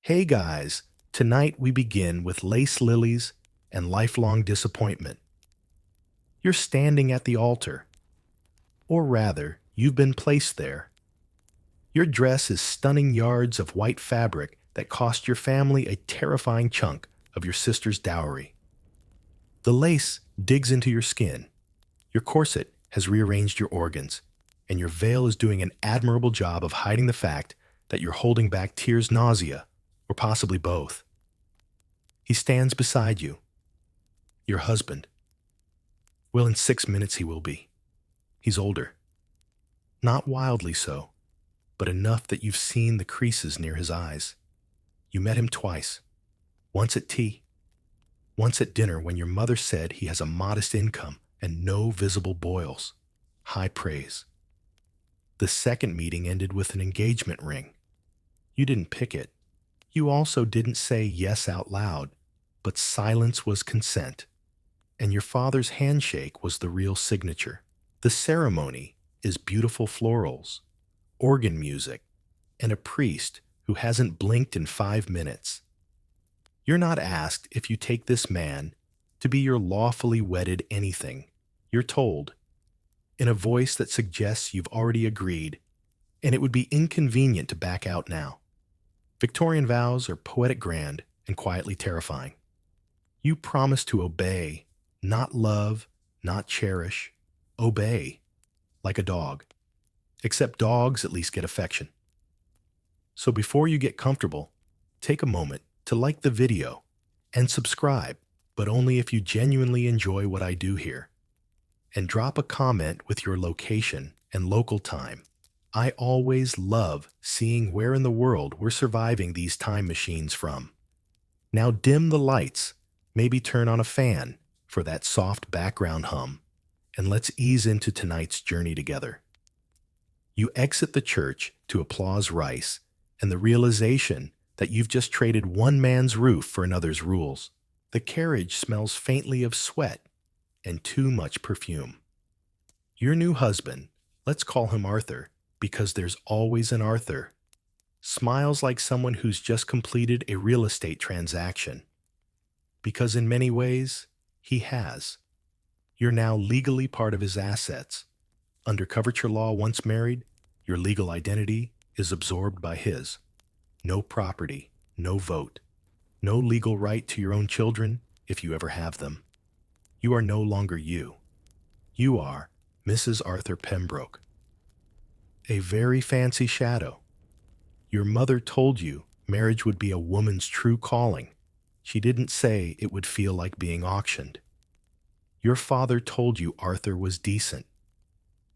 Hey guys, tonight we begin with lace lilies and lifelong disappointment. You're standing at the altar, or rather, you've been placed there. Your dress is stunning yards of white fabric that cost your family a terrifying chunk of your sister's dowry. The lace digs into your skin, your corset has rearranged your organs, and your veil is doing an admirable job of hiding the fact that you're holding back tears, nausea, or possibly both. He stands beside you, your husband. Well, in 6 minutes he will be. He's older. Not wildly so, but enough that you've seen the creases near his eyes. You met him twice. Once at tea, once at dinner when your mother said he has a modest income and no visible boils. High praise. The second meeting ended with an engagement ring. You didn't pick it. You also didn't say yes out loud, but silence was consent, and your father's handshake was the real signature. The ceremony is beautiful florals, organ music, and a priest who hasn't blinked in 5 minutes. You're not asked if you take this man to be your lawfully wedded anything. You're told, in a voice that suggests you've already agreed, and it would be inconvenient to back out now. Victorian vows are poetic grand and quietly terrifying. You promise to obey, not love, not cherish. Obey, like a dog. Except dogs at least get affection. So before you get comfortable, take a moment to like the video and subscribe, but only if you genuinely enjoy what I do here. And drop a comment with your location and local time. I always love seeing where in the world we're surviving these time machines from. Now dim the lights, maybe turn on a fan for that soft background hum, and let's ease into tonight's journey together. You exit the church to applause rice and the realization that you've just traded one man's roof for another's rules. The carriage smells faintly of sweat and too much perfume. Your new husband, let's call him Arthur, because there's always an Arthur, smiles like someone who's just completed a real estate transaction. Because in many ways, he has. You're now legally part of his assets. Under coverture law, once married, your legal identity is absorbed by his. No property, no vote, no legal right to your own children if you ever have them. You are no longer you. You are Mrs. Arthur Pembroke. A very fancy shadow. Your mother told you marriage would be a woman's true calling. She didn't say it would feel like being auctioned. Your father told you Arthur was decent.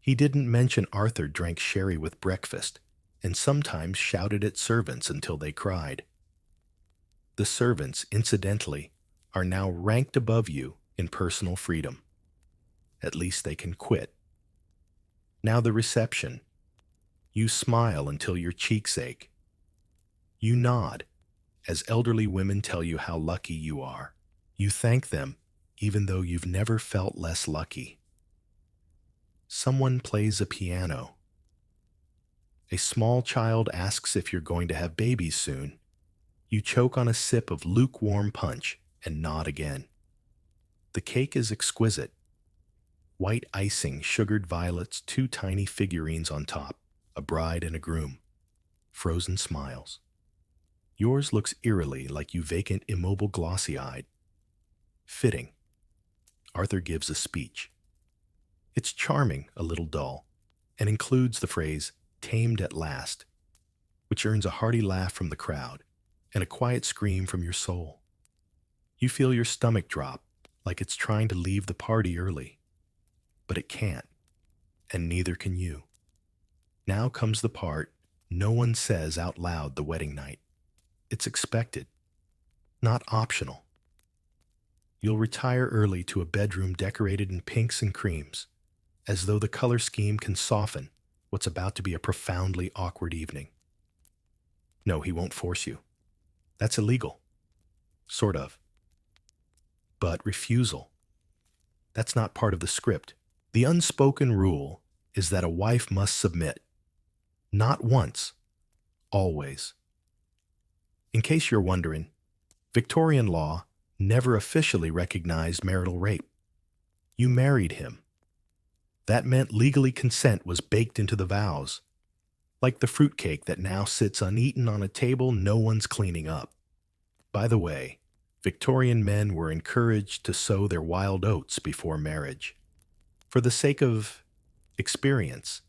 He didn't mention Arthur drank sherry with breakfast and sometimes shouted at servants until they cried. The servants, incidentally, are now ranked above you in personal freedom. At least they can quit. Now the reception. You smile until your cheeks ache. You nod as elderly women tell you how lucky you are. You thank them even though you've never felt less lucky. Someone plays a piano. A small child asks if you're going to have babies soon. You choke on a sip of lukewarm punch and nod again. The cake is exquisite. White icing, sugared violets, two tiny figurines on top, a bride and a groom. Frozen smiles. Yours looks eerily like you vacant, immobile, glossy-eyed. Fitting. Arthur gives a speech. It's charming, a little dull, and includes the phrase, "tamed at last," which earns a hearty laugh from the crowd and a quiet scream from your soul. You feel your stomach drop, like it's trying to leave the party early. But it can't, and neither can you. Now comes the part no one says out loud the wedding night. It's expected, not optional. You'll retire early to a bedroom decorated in pinks and creams, as though the color scheme can soften what's about to be a profoundly awkward evening. No, he won't force you. That's illegal. Sort of. But refusal. That's not part of the script. The unspoken rule is that a wife must submit. Not once. Always. In case you're wondering, Victorian law never officially recognized marital rape. You married him. That meant legally consent was baked into the vows, like the fruitcake that now sits uneaten on a table no one's cleaning up. By the way, Victorian men were encouraged to sow their wild oats before marriage. For the sake of experience,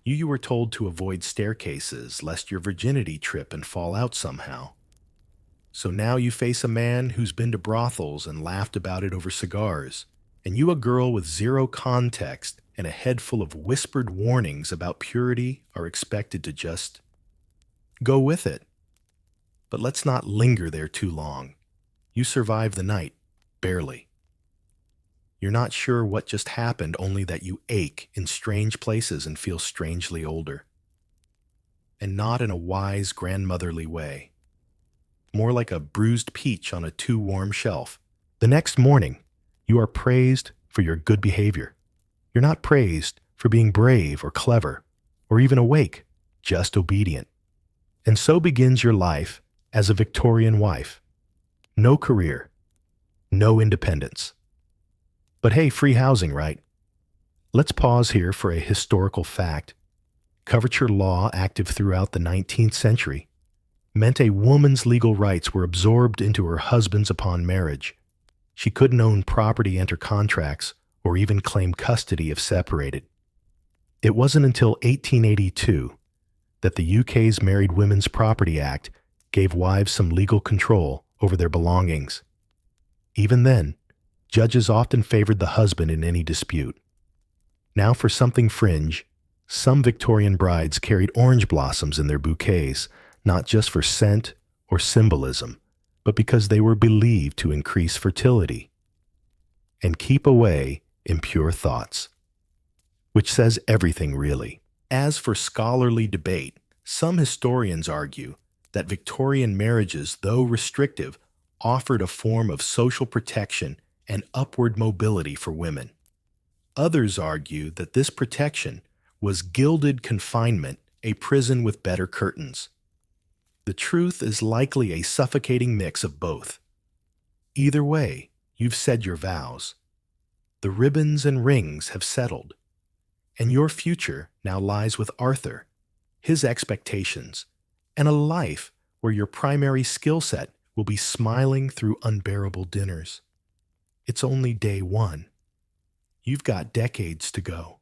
you were told to avoid staircases lest your virginity trip and fall out somehow. So now you face a man who's been to brothels and laughed about it over cigars, and you, a girl with zero context and a head full of whispered warnings about purity, are expected to just go with it. But let's not linger there too long. You survive the night, barely. You're not sure what just happened, only that you ache in strange places and feel strangely older. And not in a wise, grandmotherly way. More like a bruised peach on a too-warm shelf. The next morning, you are praised for your good behavior. You're not praised for being brave or clever or even awake, just obedient. And so begins your life as a Victorian wife. No career, no independence. But hey, free housing, right? Let's pause here for a historical fact. Coverture law, active throughout the 19th century, meant a woman's legal rights were absorbed into her husband's upon marriage. She couldn't own property, enter contracts, or even claim custody if separated. It wasn't until 1882 that the UK's Married Women's Property Act gave wives some legal control over their belongings. Even then, judges often favored the husband in any dispute. Now for something fringe, some Victorian brides carried orange blossoms in their bouquets, not just for scent or symbolism, but because they were believed to increase fertility and keep away impure thoughts. Which says everything, really. As for scholarly debate, some historians argue that Victorian marriages, though restrictive, offered a form of social protection and upward mobility for women. Others argue that this protection was gilded confinement, a prison with better curtains. The truth is likely a suffocating mix of both. Either way, you've said your vows. The ribbons and rings have settled, and your future now lies with Arthur, his expectations, and a life where your primary skill set will be smiling through unbearable dinners. It's only day one. You've got decades to go.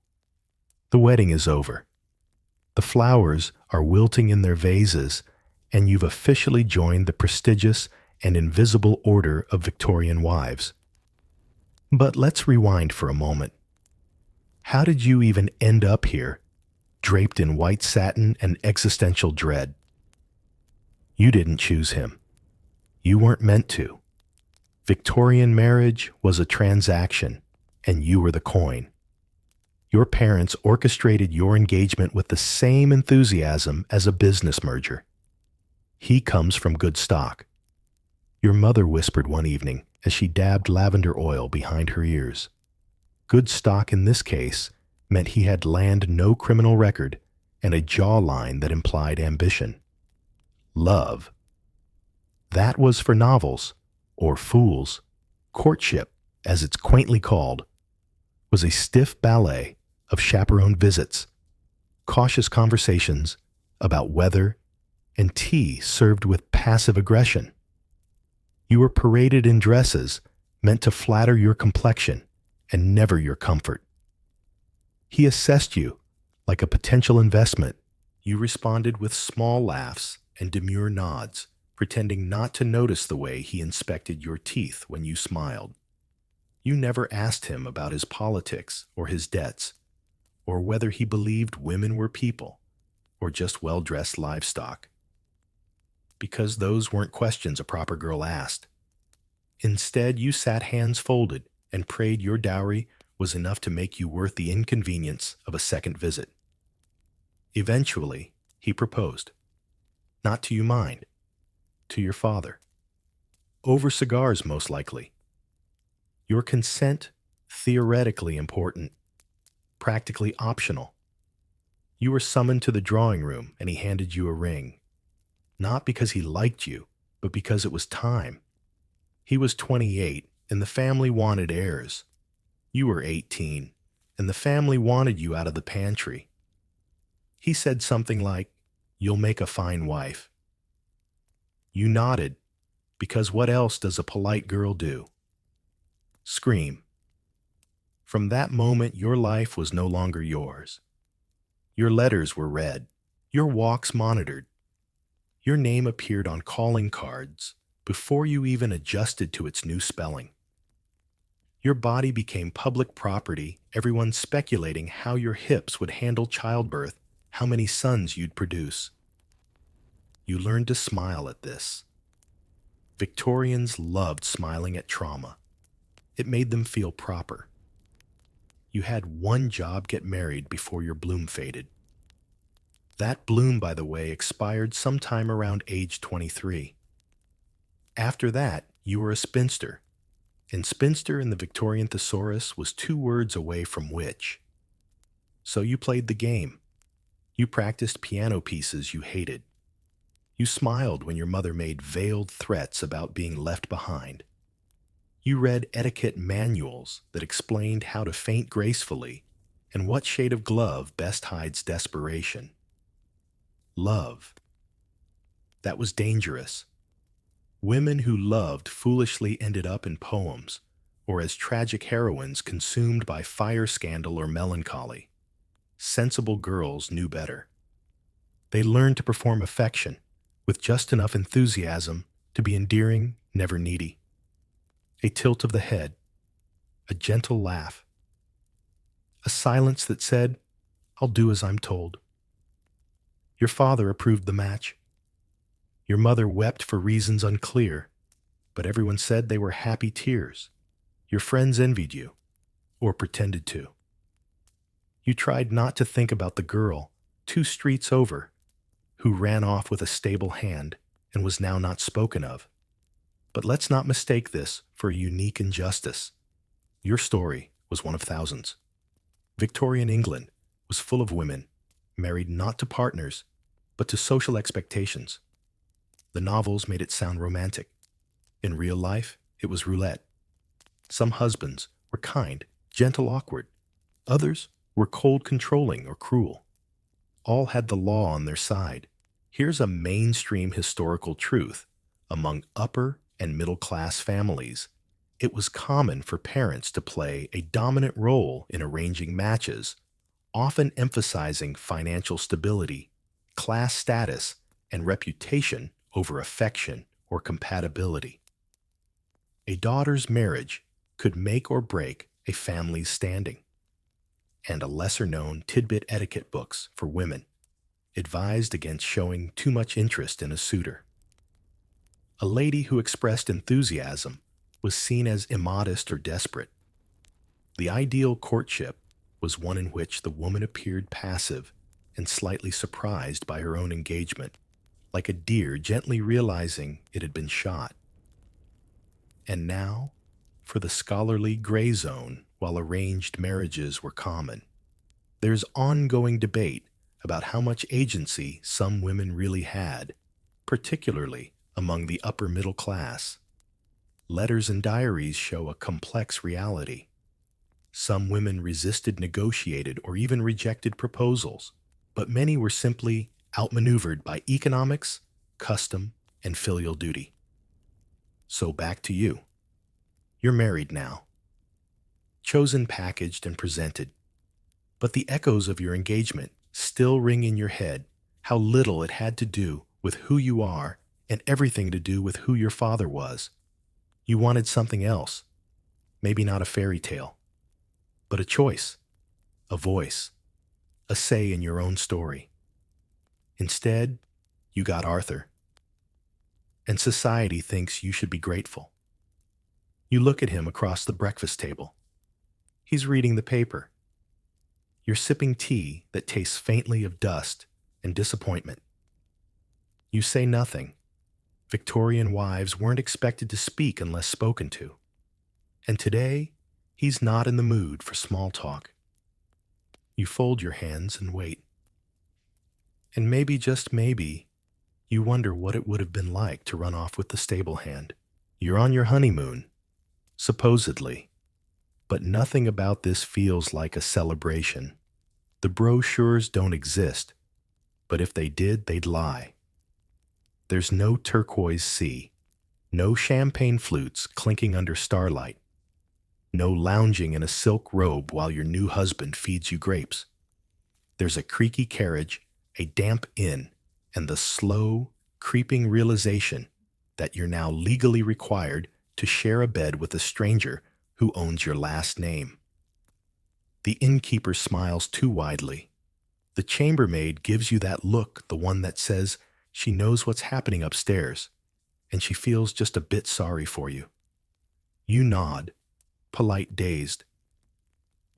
The wedding is over. The flowers are wilting in their vases, and you've officially joined the prestigious and invisible order of Victorian wives. But let's rewind for a moment. How did you even end up here, draped in white satin and existential dread? You didn't choose him. You weren't meant to. Victorian marriage was a transaction, and you were the coin. Your parents orchestrated your engagement with the same enthusiasm as a business merger. He comes from good stock. Your mother whispered one evening as she dabbed lavender oil behind her ears. Good stock in this case meant he had land no criminal record and a jawline that implied ambition. Love. That was for novels, or fools. Courtship, as it's quaintly called, was a stiff ballet of chaperoned visits, cautious conversations about weather, and tea served with passive aggression. You were paraded in dresses meant to flatter your complexion and never your comfort. He assessed you like a potential investment. You responded with small laughs and demure nods, pretending not to notice the way he inspected your teeth when you smiled. You never asked him about his politics or his debts, or whether he believed women were people or just well-dressed livestock, because those weren't questions a proper girl asked. Instead, you sat hands folded and prayed your dowry was enough to make you worth the inconvenience of a second visit. Eventually, he proposed. Not to you, mind. To your father. Over cigars, most likely. Your consent, theoretically important, practically optional. You were summoned to the drawing room and he handed you a ring. not because he liked you, but because it was time. He was 28, and the family wanted heirs. You were 18, and the family wanted you out of the pantry. He said something like, "You'll make a fine wife." You nodded, because what else does a polite girl do? Scream. From that moment, your life was no longer yours. Your letters were read, your walks monitored, your name appeared on calling cards before you even adjusted to its new spelling. Your body became public property, everyone speculating how your hips would handle childbirth, how many sons you'd produce. You learned to smile at this. Victorians loved smiling at trauma. It made them feel proper. You had one job: get married before your bloom faded. That bloom, by the way, expired sometime around age 23. After that, you were a spinster. And spinster in the Victorian thesaurus was 2 words away from witch. So you played the game. You practiced piano pieces you hated. You smiled when your mother made veiled threats about being left behind. You read etiquette manuals that explained how to faint gracefully and what shade of glove best hides desperation. Love. That was dangerous. Women who loved foolishly ended up in poems, or as tragic heroines consumed by fire scandal or melancholy. Sensible girls knew better. They learned to perform affection with just enough enthusiasm to be endearing, never needy. A tilt of the head, a gentle laugh, a silence that said, "I'll do as I'm told." Your father approved the match. Your mother wept for reasons unclear, but everyone said they were happy tears. Your friends envied you, or pretended to. You tried not to think about the girl 2 streets over who ran off with a stable hand and was now not spoken of. But let's not mistake this for a unique injustice. Your story was one of thousands. Victorian England was full of women married not to partners, but to social expectations. The novels made it sound romantic. In real life, it was roulette. Some husbands were kind, gentle, awkward. Others were cold, controlling, or cruel. All had the law on their side. Here's a mainstream historical truth. Among upper and middle class families, it was common for parents to play a dominant role in arranging matches, often emphasizing financial stability, class status, and reputation over affection or compatibility. A daughter's marriage could make or break a family's standing. And a lesser-known tidbit etiquette books for women advised against showing too much interest in a suitor. A lady who expressed enthusiasm was seen as immodest or desperate. The ideal courtship was one in which the woman appeared passive and slightly surprised by her own engagement, like a deer gently realizing it had been shot. And now, for the scholarly gray zone, while arranged marriages were common. There's ongoing debate about how much agency some women really had, particularly among the upper middle class. Letters and diaries show a complex reality. Some women resisted negotiated or even rejected proposals, but many were simply outmaneuvered by economics, custom, and filial duty. So back to you. You're married now. Chosen, packaged, and presented. But the echoes of your engagement still ring in your head, how little it had to do with who you are and everything to do with who your father was. You wanted something else. Maybe not a fairy tale, but a choice, a voice, a say in your own story. Instead, you got Arthur. And society thinks you should be grateful. You look at him across the breakfast table. He's reading the paper. You're sipping tea that tastes faintly of dust and disappointment. You say nothing. Victorian wives weren't expected to speak unless spoken to. And today, he's not in the mood for small talk. You fold your hands and wait. And maybe, just maybe, You wonder what it would have been like to run off with the stable hand. You're on your honeymoon, supposedly, but nothing about this feels like a celebration. The brochures don't exist, but if they did, they'd lie. There's no turquoise sea, no champagne flutes clinking under starlight, no lounging in a silk robe while your new husband feeds you grapes. There's a creaky carriage, a damp inn, and the slow, creeping realization that you're now legally required to share a bed with a stranger who owns your last name. The innkeeper smiles too widely. The chambermaid gives you that look, the one that says she knows what's happening upstairs, and she feels just a bit sorry for you. You nod, polite, dazed.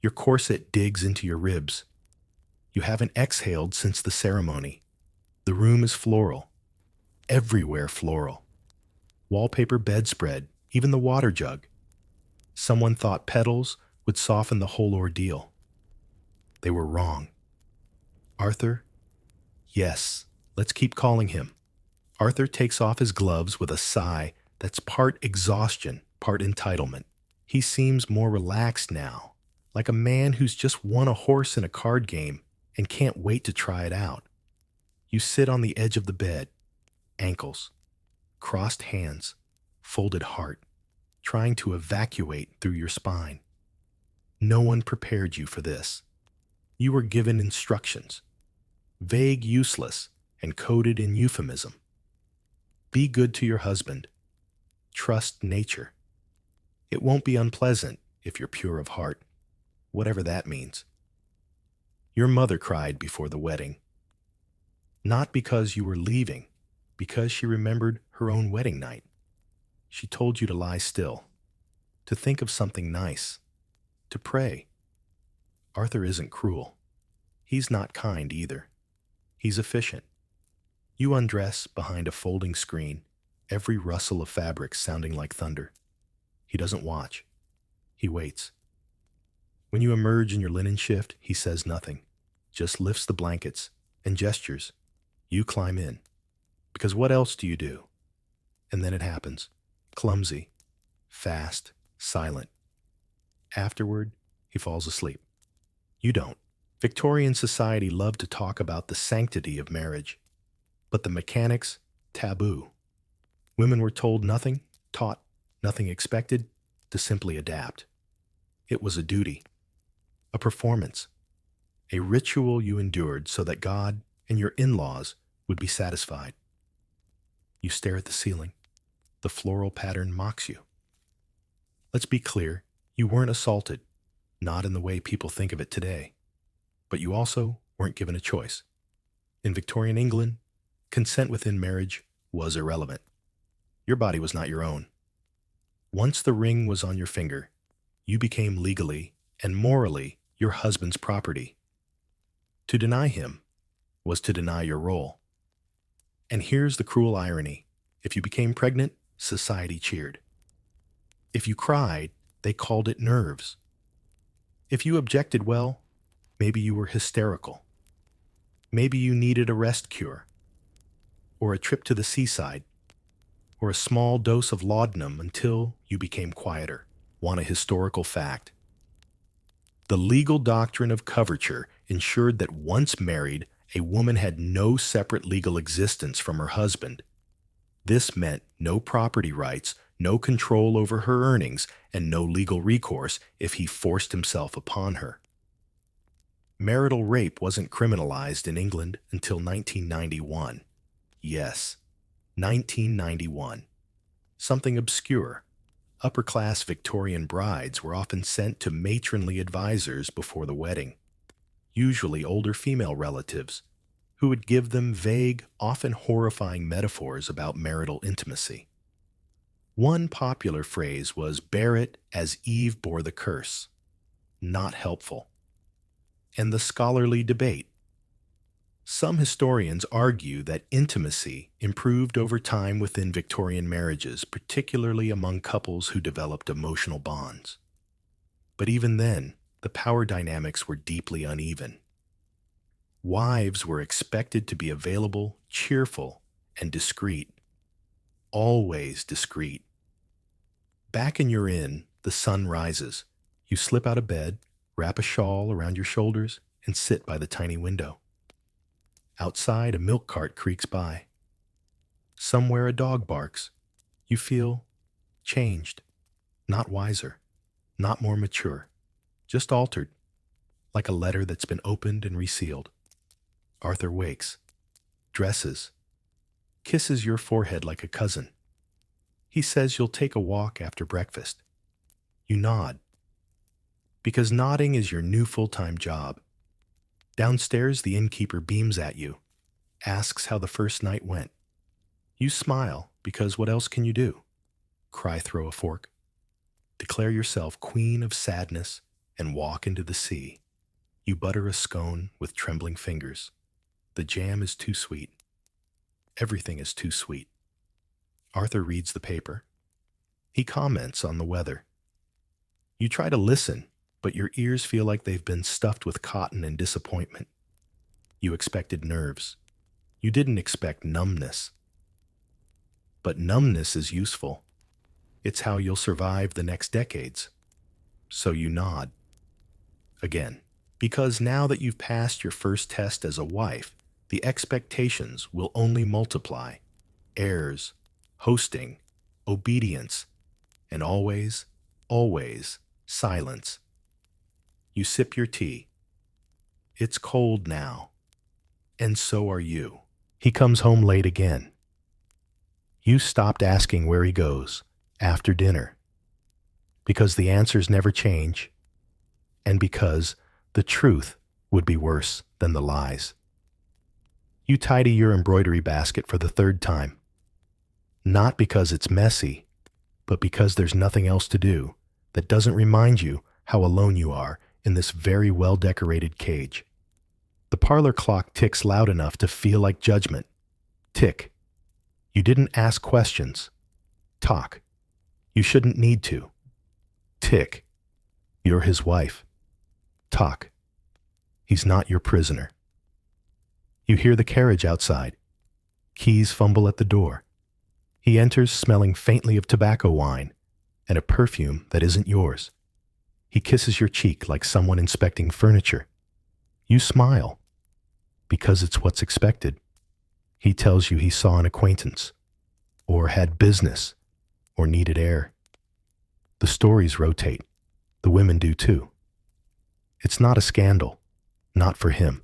Your corset digs into your ribs. You haven't exhaled since the ceremony. The room is floral. Everywhere floral. Wallpaper bedspread, even the water jug. Someone thought petals would soften the whole ordeal. They were wrong. Arthur? Yes, let's keep calling him. Arthur takes off his gloves with a sigh that's part exhaustion, part entitlement. He seems more relaxed now, like a man who's just won a horse in a card game and can't wait to try it out. You sit on the edge of the bed, ankles, crossed hands, folded heart, trying to evacuate through your spine. No one prepared you for this. You were given instructions, vague, useless, and coded in euphemism. Be good to your husband. Trust nature. It won't be unpleasant if you're pure of heart, whatever that means. Your mother cried before the wedding. Not because you were leaving, because she remembered her own wedding night. She told you to lie still, to think of something nice, to pray. Arthur isn't cruel. He's not kind either. He's efficient. You undress behind a folding screen, every rustle of fabric sounding like thunder. He doesn't watch. He waits. When you emerge in your linen shift, he says nothing, just lifts the blankets and gestures. You climb in. Because what else do you do? And then it happens. Clumsy, fast, silent. Afterward, he falls asleep. You don't. Victorian society loved to talk about the sanctity of marriage, but the mechanics, taboo. Women were told nothing, taught nothing, expected to simply adapt. It was a duty, a performance, a ritual you endured so that God and your in-laws would be satisfied. You stare at the ceiling. The floral pattern mocks you. Let's be clear, you weren't assaulted, not in the way people think of it today. But you also weren't given a choice. In Victorian England, consent within marriage was irrelevant. Your body was not your own. Once the ring was on your finger, you became legally and morally your husband's property. To deny him was to deny your role. And here's the cruel irony. If you became pregnant, society cheered. If you cried, they called it nerves. If you objected, well, maybe you were hysterical. Maybe you needed a rest cure, or a trip to the seaside, or a small dose of laudanum until you became quieter. Want a historical fact? The legal doctrine of coverture ensured that once married, a woman had no separate legal existence from her husband. This meant no property rights, no control over her earnings, and no legal recourse if he forced himself upon her. Marital rape wasn't criminalized in England until 1991. Yes, 1991. Something obscure. Upper-class Victorian brides were often sent to matronly advisors before the wedding, usually older female relatives, who would give them vague, often horrifying metaphors about marital intimacy. One popular phrase was, "Bear it as Eve bore the curse." Not helpful. And the scholarly debate. Some historians argue that intimacy improved over time within Victorian marriages, particularly among couples who developed emotional bonds. But even then, the power dynamics were deeply uneven. Wives were expected to be available, cheerful, and discreet. Always discreet. Back in your inn, the sun rises. You slip out of bed, wrap a shawl around your shoulders, and sit by the tiny window. Outside, a milk cart creaks by. Somewhere a dog barks. You feel changed, not wiser, not more mature, just altered, like a letter that's been opened and resealed. Arthur wakes, dresses, kisses your forehead like a cousin. He says you'll take a walk after breakfast. You nod, because nodding is your new full-time job. Downstairs, the innkeeper beams at you, asks how the first night went. You smile, because what else can you do? Cry throw a fork. Declare yourself queen of sadness and walk into the sea. You butter a scone with trembling fingers. The jam is too sweet. Everything is too sweet. Arthur reads the paper. He comments on the weather. You try to listen, but your ears feel like they've been stuffed with cotton and disappointment. You expected nerves. You didn't expect numbness. But numbness is useful. It's how you'll survive the next decades. So you nod. Again, because now that you've passed your first test as a wife, the expectations will only multiply. Heirs, hosting, obedience, and always, always silence. You sip your tea. It's cold now, and so are you. He comes home late again. You stopped asking where he goes after dinner, because the answers never change, and because the truth would be worse than the lies. You tidy your embroidery basket for the third time, not because it's messy, but because there's nothing else to do that doesn't remind you how alone you are in this very well-decorated cage. The parlor clock ticks loud enough to feel like judgment. Tick. You didn't ask questions. Talk. You shouldn't need to. Tick. You're his wife. Talk. He's not your prisoner. You hear the carriage outside. Keys fumble at the door. He enters smelling faintly of tobacco wine and a perfume that isn't yours. He kisses your cheek like someone inspecting furniture. You smile, because it's what's expected. He tells you he saw an acquaintance, or had business, or needed air. The stories rotate. The women do too. It's not a scandal, not for him,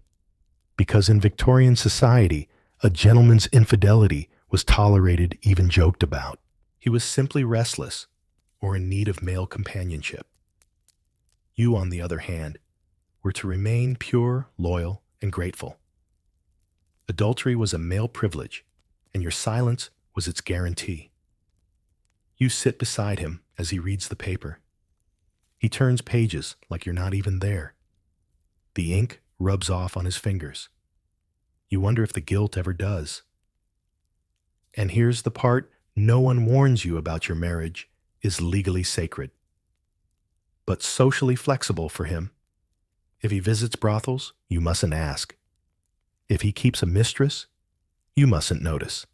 because in Victorian society, a gentleman's infidelity was tolerated, even joked about. He was simply restless, or in need of male companionship. You, on the other hand, were to remain pure, loyal, and grateful. Adultery was a male privilege, and your silence was its guarantee. You sit beside him as he reads the paper. He turns pages like you're not even there. The ink rubs off on his fingers. You wonder if the guilt ever does. And here's the part no one warns you about: your marriage is legally sacred, but socially flexible for him. If he visits brothels, you mustn't ask. If he keeps a mistress, you mustn't notice.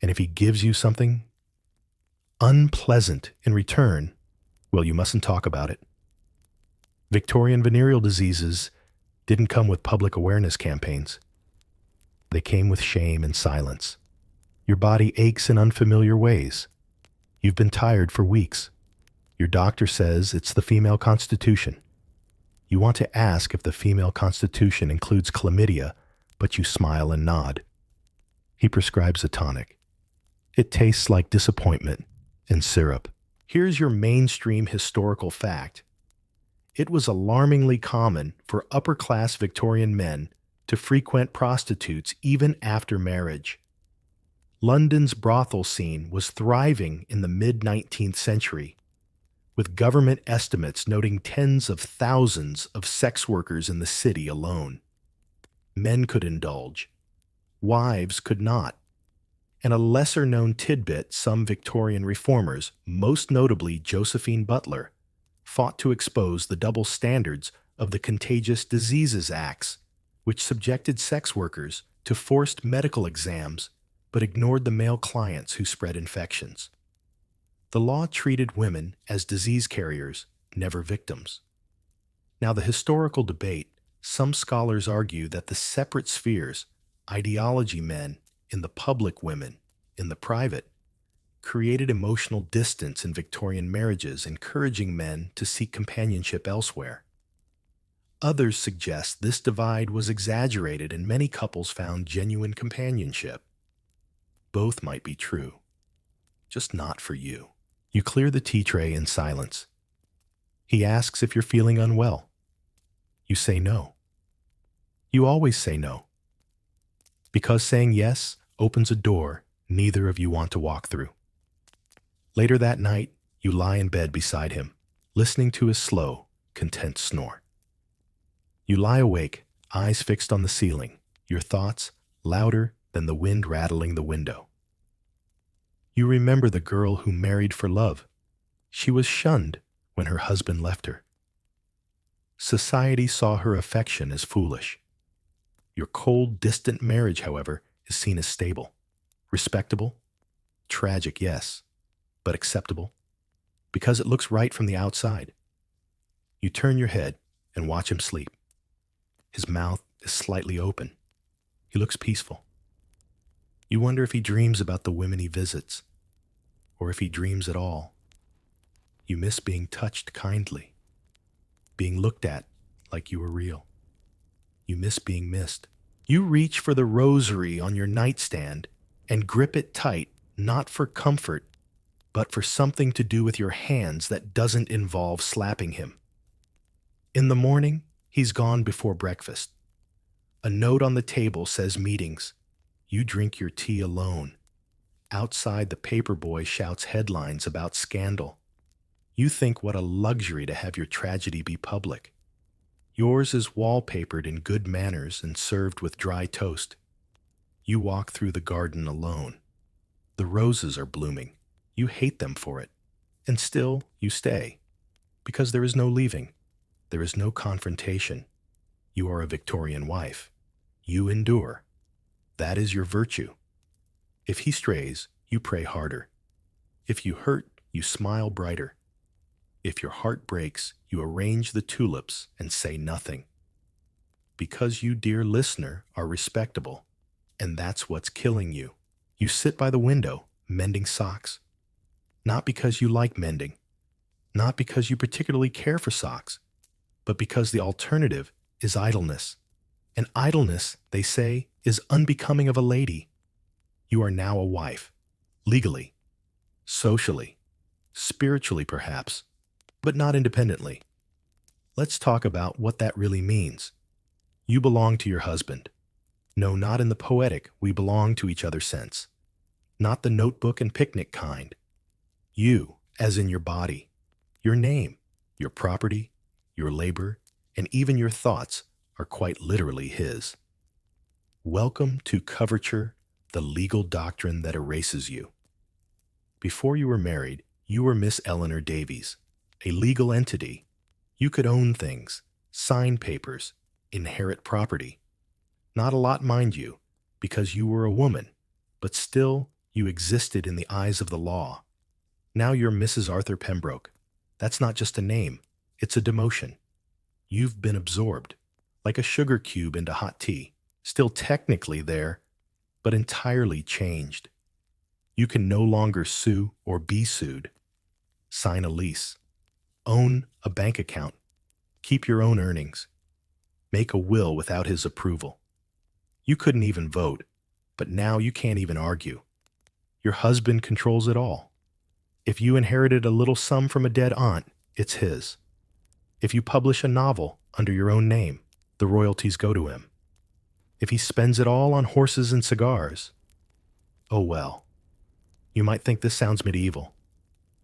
And if he gives you something unpleasant in return, well, you mustn't talk about it. Victorian venereal diseases didn't come with public awareness campaigns. They came with shame and silence. Your body aches in unfamiliar ways. You've been tired for weeks. Your doctor says it's the female constitution. You want to ask if the female constitution includes chlamydia, but you smile and nod. He prescribes a tonic. It tastes like disappointment and syrup. Here's your mainstream historical fact. It was alarmingly common for upper-class Victorian men to frequent prostitutes even after marriage. London's brothel scene was thriving in the mid-19th century, with government estimates noting tens of thousands of sex workers in the city alone. Men could indulge. Wives could not. And a lesser-known tidbit, some Victorian reformers, most notably Josephine Butler, fought to expose the double standards of the Contagious Diseases Acts, which subjected sex workers to forced medical exams but ignored the male clients who spread infections. The law treated women as disease carriers, never victims. Now, the historical debate, some scholars argue that the separate spheres, ideology men in the public, women in the private, created emotional distance in Victorian marriages, encouraging men to seek companionship elsewhere. Others suggest this divide was exaggerated and many couples found genuine companionship. Both might be true, just not for you. You clear the tea tray in silence. He asks if you're feeling unwell. You say no. You always say no, because saying yes opens a door neither of you want to walk through. Later that night, you lie in bed beside him, listening to his slow, content snore. You lie awake, eyes fixed on the ceiling, your thoughts louder than the wind rattling the window. You remember the girl who married for love. She was shunned when her husband left her. Society saw her affection as foolish. Your cold, distant marriage, however, is seen as stable, respectable, tragic, yes, but acceptable, because it looks right from the outside. You turn your head and watch him sleep. His mouth is slightly open. He looks peaceful. You wonder if he dreams about the women he visits, or if he dreams at all. You miss being touched kindly, being looked at like you were real. You miss being missed. You reach for the rosary on your nightstand and grip it tight, not for comfort, but for something to do with your hands that doesn't involve slapping him. In the morning, he's gone before breakfast. A note on the table says meetings. You drink your tea alone. Outside, the paper boy shouts headlines about scandal. You think what a luxury to have your tragedy be public. Yours is wallpapered in good manners and served with dry toast. You walk through the garden alone. The roses are blooming. You hate them for it. And still, you stay. Because there is no leaving. There is no confrontation. You are a Victorian wife. You endure. That is your virtue. If he strays, you pray harder. If you hurt, you smile brighter. If your heart breaks, you arrange the tulips and say nothing. Because you, dear listener, are respectable, and that's what's killing you. You sit by the window, mending socks. Not because you like mending, not because you particularly care for socks, but because the alternative is idleness. And idleness, they say, is unbecoming of a lady. You are now a wife, legally, socially, spiritually perhaps, but not independently. Let's talk about what that really means. You belong to your husband. No, not in the poetic we belong to each other sense. Not the notebook and picnic kind. You, as in your body, your name, your property, your labor, and even your thoughts are quite literally his. Welcome to coverture, the legal doctrine that erases you. Before you were married, you were Miss Eleanor Davies, a legal entity. You could own things, sign papers, inherit property. Not a lot, mind you, because you were a woman, but still you existed in the eyes of the law. Now you're Mrs. Arthur Pembroke. That's not just a name, it's a demotion. You've been absorbed, like a sugar cube into hot tea, still technically there, but entirely changed. You can no longer sue or be sued. Sign a lease. Own a bank account. Keep your own earnings. Make a will without his approval. You couldn't even vote, but now you can't even argue. Your husband controls it all. If you inherited a little sum from a dead aunt, it's his. If you publish a novel under your own name, the royalties go to him. If he spends it all on horses and cigars, oh well. You might think this sounds medieval.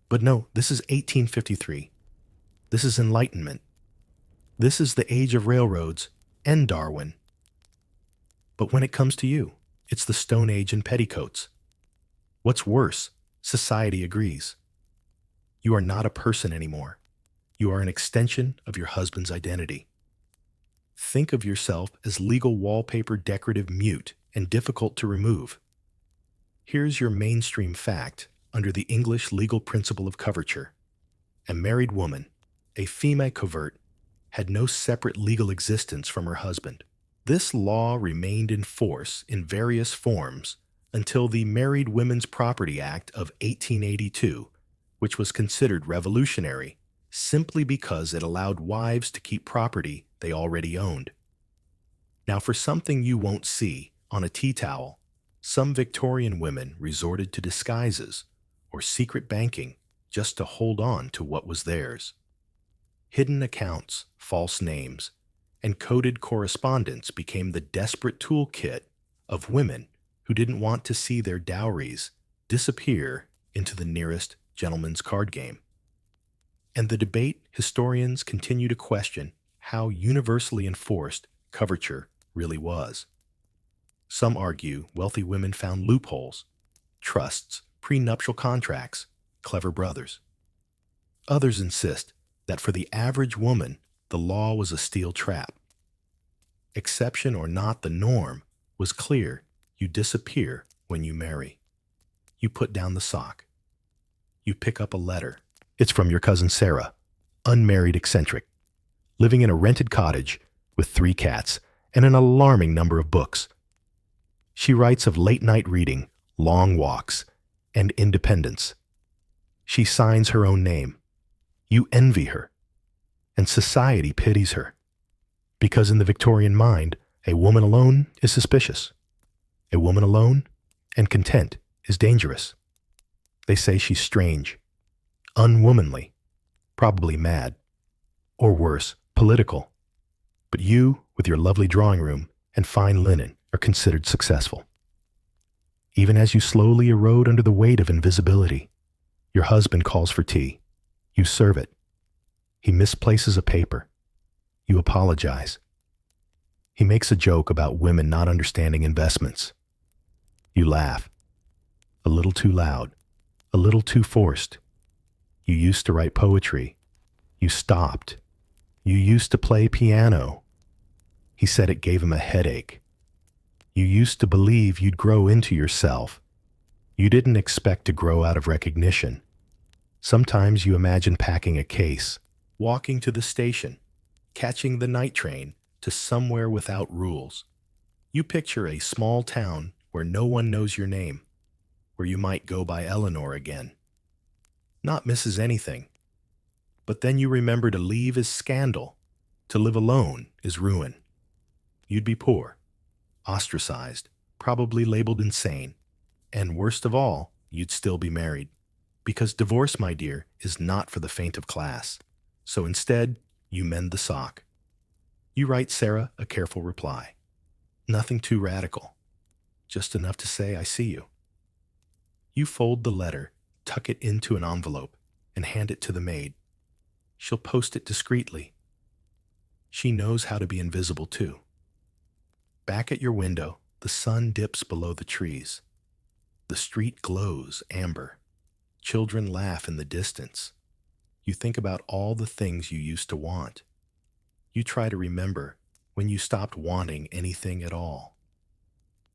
But no, this is 1853. This is Enlightenment. This is the age of railroads and Darwin. But when it comes to you, it's the Stone Age and petticoats. What's worse, society agrees. You are not a person anymore. You are an extension of your husband's identity. Think of yourself as legal wallpaper, decorative, mute, and difficult to remove. Here's your mainstream fact under the English legal principle of coverture. A married woman, a female covert, had no separate legal existence from her husband. This law remained in force in various forms until the Married Women's Property Act of 1882, which was considered revolutionary simply because it allowed wives to keep property they already owned. Now, for something you won't see on a tea towel, some Victorian women resorted to disguises or secret banking just to hold on to what was theirs. Hidden accounts, false names, and coded correspondence became the desperate toolkit of women who didn't want to see their dowries disappear into the nearest gentleman's card game. And the debate historians continue to question how universally enforced coverture really was. Some argue wealthy women found loopholes, trusts, prenuptial contracts, clever brothers. Others insist that for the average woman, the law was a steel trap. Exception or not, the norm was clear. You disappear when you marry. You put down the sock. You pick up a letter. It's from your cousin Sarah, unmarried eccentric, living in a rented cottage with 3 cats and an alarming number of books. She writes of late-night reading, long walks, and independence. She signs her own name. You envy her, and society pities her, because in the Victorian mind, a woman alone is suspicious. A woman alone and content is dangerous. They say she's strange, unwomanly, probably mad, or worse, political. But you, with your lovely drawing room and fine linen, are considered successful. Even as you slowly erode under the weight of invisibility, your husband calls for tea. You serve it. He misplaces a paper. You apologize. He makes a joke about women not understanding investments. You laugh. A little too loud. A little too forced. You used to write poetry. You stopped. You used to play piano. He said it gave him a headache. You used to believe you'd grow into yourself. You didn't expect to grow out of recognition. Sometimes you imagine packing a case, walking to the station, catching the night train to somewhere without rules. You picture a small town where no one knows your name, where you might go by Eleanor again. Not Mrs. Anything. But then you remember to leave is scandal. To live alone is ruin. You'd be poor, ostracized, probably labeled insane. And worst of all, you'd still be married. Because divorce, my dear, is not for the faint of class. So instead, you mend the sock. You write Sarah a careful reply. Nothing too radical. Just enough to say, I see you. You fold the letter, tuck it into an envelope, and hand it to the maid. She'll post it discreetly. She knows how to be invisible, too. Back at your window, the sun dips below the trees. The street glows amber. Children laugh in the distance. You think about all the things you used to want. You try to remember when you stopped wanting anything at all.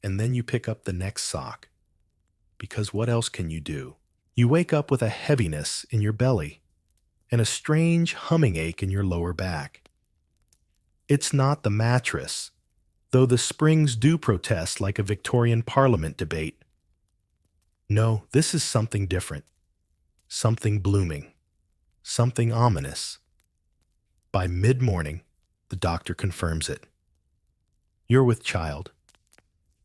And then you pick up the next sock. Because what else can you do? You wake up with a heaviness in your belly and a strange humming ache in your lower back. It's not the mattress, though the springs do protest like a Victorian Parliament debate. No, this is something different, something blooming, something ominous. By mid-morning, the doctor confirms it. You're with child.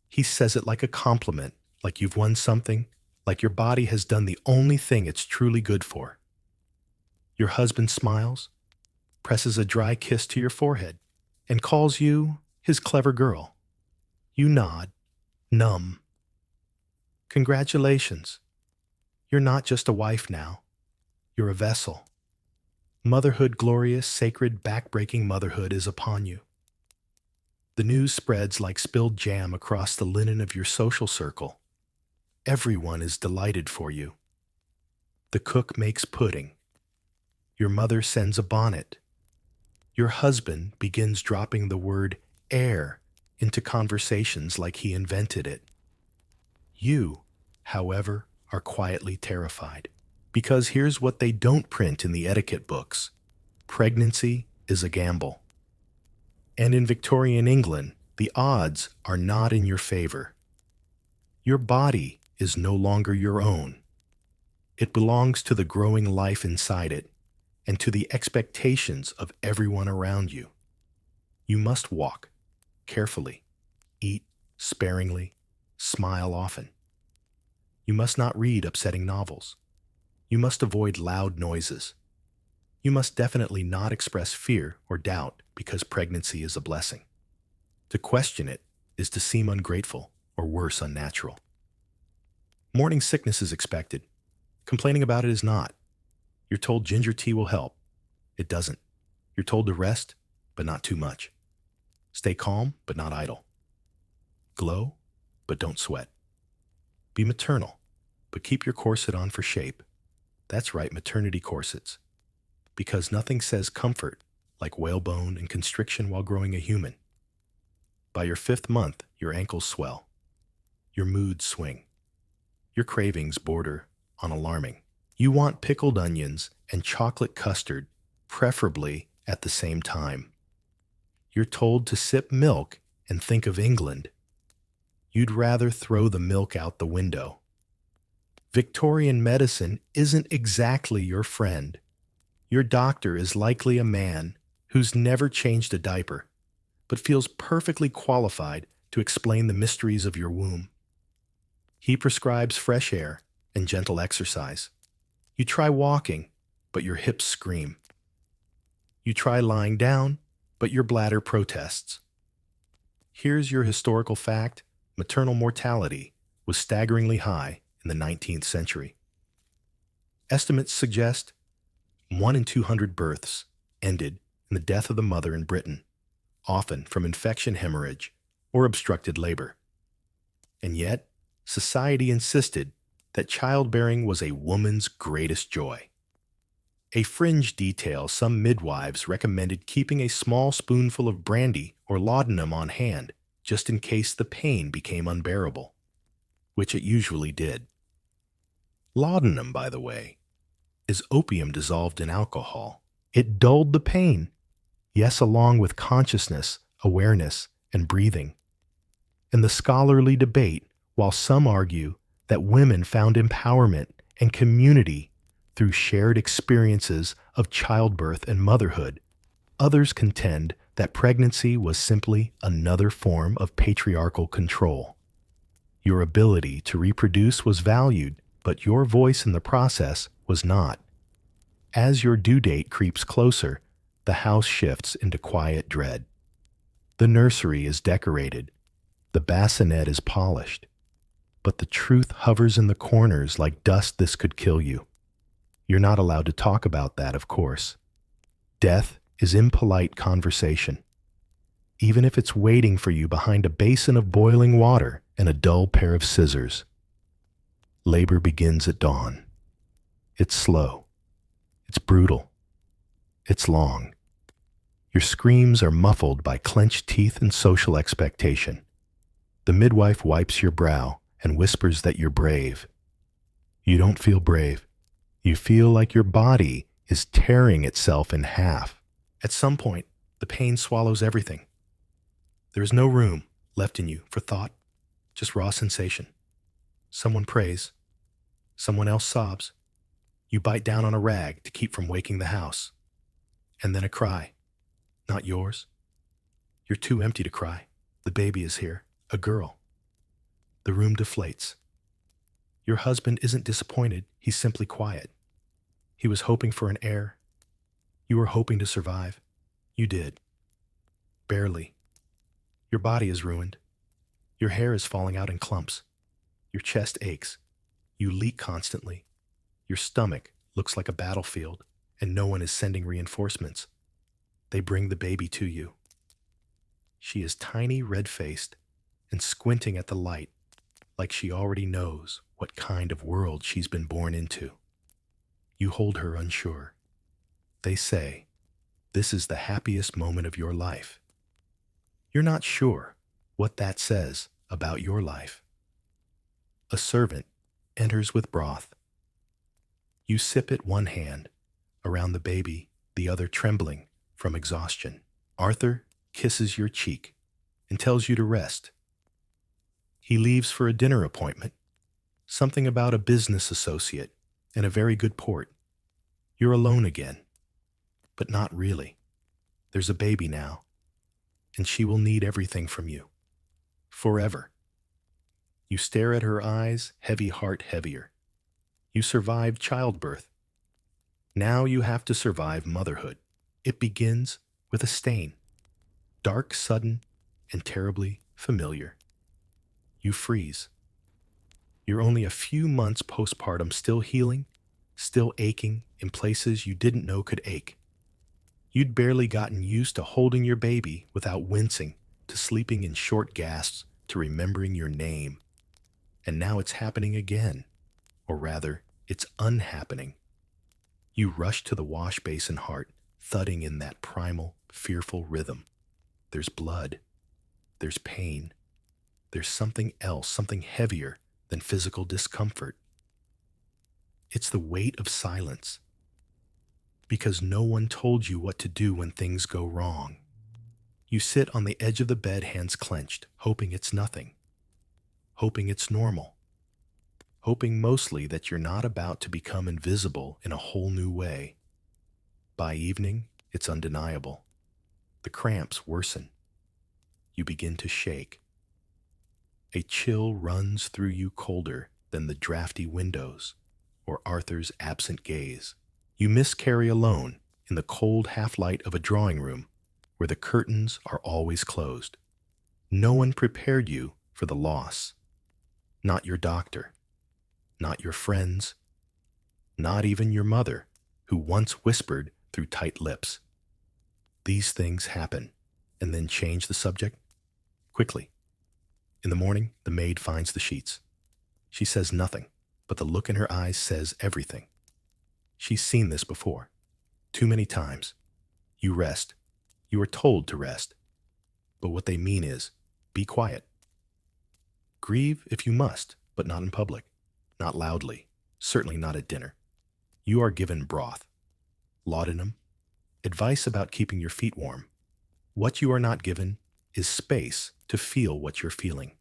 He says it like a compliment, like you've won something, like your body has done the only thing it's truly good for. Your husband smiles, presses a dry kiss to your forehead, and calls you his clever girl. You nod, numb. Congratulations. You're not just a wife now. You're a vessel. Motherhood, glorious, sacred, back-breaking motherhood is upon you. The news spreads like spilled jam across the linen of your social circle. Everyone is delighted for you. The cook makes pudding. Your mother sends a bonnet. Your husband begins dropping the word heir into conversations like he invented it. You, however, are quietly terrified. Because here's what they don't print in the etiquette books: pregnancy is a gamble. And in Victorian England, the odds are not in your favor. Your body is no longer your own. It belongs to the growing life inside it and to the expectations of everyone around you. You must walk carefully, eat sparingly, smile often. You must not read upsetting novels. You must avoid loud noises. You must definitely not express fear or doubt because pregnancy is a blessing. To question it is to seem ungrateful or worse, unnatural. Morning sickness is expected. Complaining about it is not. You're told ginger tea will help. It doesn't. You're told to rest, but not too much. Stay calm, but not idle. Glow, but don't sweat. Be maternal, but keep your corset on for shape. That's right, maternity corsets. Because nothing says comfort like whalebone and constriction while growing a human. By your 5th month, your ankles swell. Your moods swing. Your cravings border on alarming. You want pickled onions and chocolate custard, preferably at the same time. You're told to sip milk and think of England. You'd rather throw the milk out the window. Victorian medicine isn't exactly your friend. Your doctor is likely a man who's never changed a diaper, but feels perfectly qualified to explain the mysteries of your womb. He prescribes fresh air and gentle exercise. You try walking, but your hips scream. You try lying down, but your bladder protests. Here's your historical fact: maternal mortality was staggeringly high in the 19th century. Estimates suggest 1 in 200 births ended in the death of the mother in Britain, often from infection, hemorrhage, or obstructed labor. And yet, society insisted that childbearing was a woman's greatest joy. A fringe detail: some midwives recommended keeping a small spoonful of brandy or laudanum on hand just in case the pain became unbearable, which it usually did. Laudanum, by the way, is opium dissolved in alcohol. It dulled the pain, yes, along with consciousness, awareness, and breathing. In the scholarly debate, while some argue that women found empowerment and community through shared experiences of childbirth and motherhood, others contend that pregnancy was simply another form of patriarchal control. Your ability to reproduce was valued, but your voice in the process was not. As your due date creeps closer, the house shifts into quiet dread. The nursery is decorated, the bassinet is polished, but the truth hovers in the corners like dust. This could kill you. You're not allowed to talk about that, of course. Death is impolite conversation, even if it's waiting for you behind a basin of boiling water and a dull pair of scissors. Labor begins at dawn. It's slow. It's brutal. It's long. Your screams are muffled by clenched teeth and social expectation. The midwife wipes your brow and whispers that you're brave. You don't feel brave. You feel like your body is tearing itself in half. At some point, the pain swallows everything. There is no room left in you for thought, just raw sensation. Someone prays. Someone else sobs. You bite down on a rag to keep from waking the house. And then a cry. Not yours. You're too empty to cry. The baby is here. A girl. The room deflates. Your husband isn't disappointed. He's simply quiet. He was hoping for an heir. You were hoping to survive. You did. Barely. Your body is ruined. Your hair is falling out in clumps. Your chest aches. You leak constantly. Your stomach looks like a battlefield, and no one is sending reinforcements. They bring the baby to you. She is tiny, red-faced, and squinting at the light like she already knows what kind of world she's been born into. You hold her unsure. They say, this is the happiest moment of your life. You're not sure what that says about your life. A servant enters with broth. You sip it one hand, around the baby, the other trembling from exhaustion. Arthur kisses your cheek and tells you to rest. He leaves for a dinner appointment, something about a business associate and a very good port. You're alone again, but not really. There's a baby now, and she will need everything from you. Forever. You stare at her eyes, heavy heart heavier. You survived childbirth. Now you have to survive motherhood. It begins with a stain. Dark, sudden, and terribly familiar. You freeze. You're only a few months postpartum, still healing, still aching in places you didn't know could ache. You'd barely gotten used to holding your baby without wincing, to sleeping in short gasps, to remembering your name. And now it's happening again. Or rather, it's unhappening. You rush to the wash basin, heart thudding in that primal, fearful rhythm. There's blood. There's pain. There's something else, something heavier than physical discomfort. It's the weight of silence. Because no one told you what to do when things go wrong. You sit on the edge of the bed, hands clenched, hoping it's nothing. Hoping it's normal. Hoping mostly that you're not about to become invisible in a whole new way. By evening, it's undeniable. The cramps worsen. You begin to shake. A chill runs through you colder than the drafty windows or Arthur's absent gaze. You miscarry alone in the cold half-light of a drawing room where the curtains are always closed. No one prepared you for the loss. Not your doctor. Not your friends. Not even your mother, who once whispered through tight lips. These things happen, and then change the subject quickly. In the morning, the maid finds the sheets. She says nothing, but the look in her eyes says everything. She's seen this before. Too many times. You rest. You are told to rest. But what they mean is, be quiet. Grieve if you must, but not in public. Not loudly. Certainly not at dinner. You are given broth, laudanum, advice about keeping your feet warm. What you are not given is space to feel what you're feeling.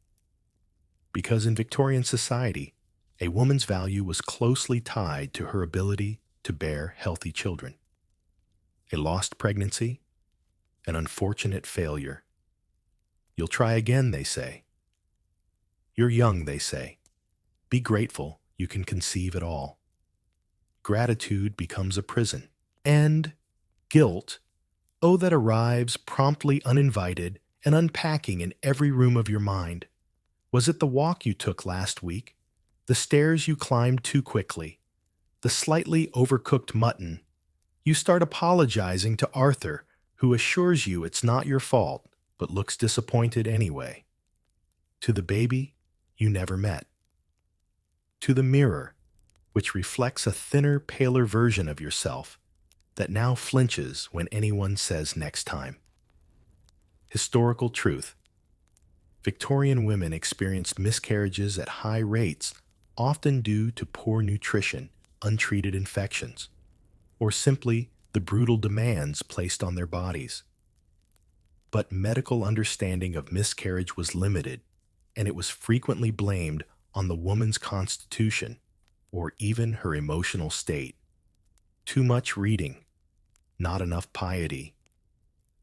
Because in Victorian society, a woman's value was closely tied to her ability to bear healthy children. A lost pregnancy, an unfortunate failure. You'll try again, they say. You're young, they say. Be grateful you can conceive at all. Gratitude becomes a prison. And guilt, oh, that arrives promptly uninvited and unpacking in every room of your mind. Was it the walk you took last week? The stairs you climbed too quickly? The slightly overcooked mutton? You start apologizing to Arthur, who assures you it's not your fault, but looks disappointed anyway. To the baby you never met. To the mirror, which reflects a thinner, paler version of yourself that now flinches when anyone says next time. Historical truth. Victorian women experienced miscarriages at high rates, often due to poor nutrition, untreated infections, or simply the brutal demands placed on their bodies. But medical understanding of miscarriage was limited, and it was frequently blamed on the woman's constitution or even her emotional state. Too much reading, not enough piety.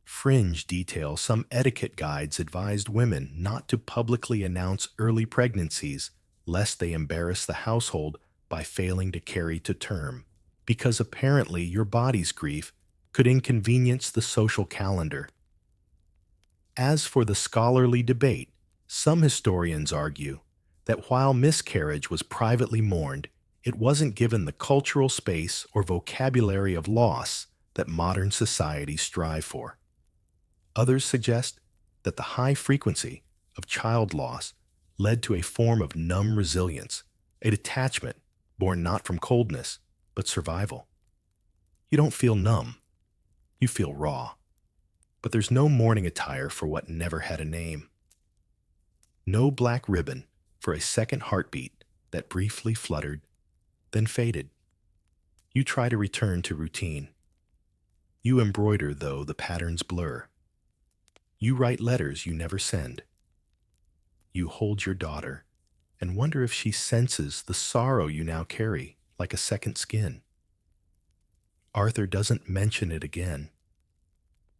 Fringe detail, some etiquette guides advised women not to publicly announce early pregnancies lest they embarrass the household by failing to carry to term, because apparently your body's grief could inconvenience the social calendar. As for the scholarly debate, some historians argue that while miscarriage was privately mourned, it wasn't given the cultural space or vocabulary of loss that modern societies strive for. Others suggest that the high frequency of child loss led to a form of numb resilience, a detachment born not from coldness, but survival. You don't feel numb. You feel raw. But there's no mourning attire for what never had a name. No black ribbon for a second heartbeat that briefly fluttered, then faded. You try to return to routine. You embroider, though the patterns blur. You write letters you never send. You hold your daughter and wonder if she senses the sorrow you now carry like a second skin. Arthur doesn't mention it again.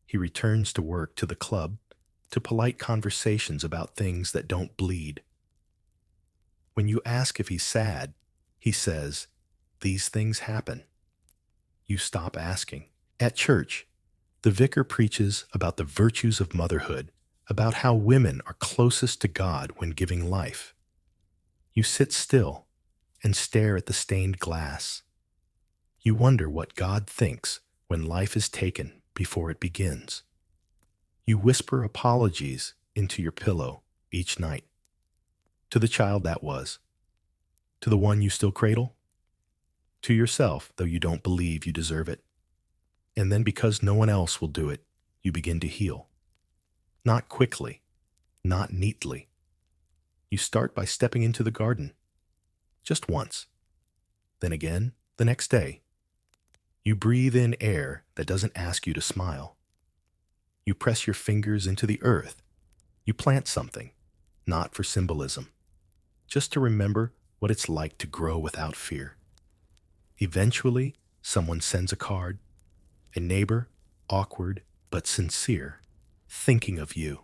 He returns to work, to the club, to polite conversations about things that don't bleed. When you ask if he's sad, he says, "These things happen." You stop asking. At church, the vicar preaches about the virtues of motherhood, about how women are closest to God when giving life. You sit still and stare at the stained glass. You wonder what God thinks when life is taken before it begins. You whisper apologies into your pillow each night. To the child that was. To the one you still cradle. To yourself, though you don't believe you deserve it. And then, because no one else will do it, you begin to heal. Not quickly, not neatly. You start by stepping into the garden. Just once. Then again, the next day. You breathe in air that doesn't ask you to smile. You press your fingers into the earth. You plant something, not for symbolism, just to remember what it's like to grow without fear. Eventually, someone sends a card, a neighbor, awkward but sincere, thinking of you.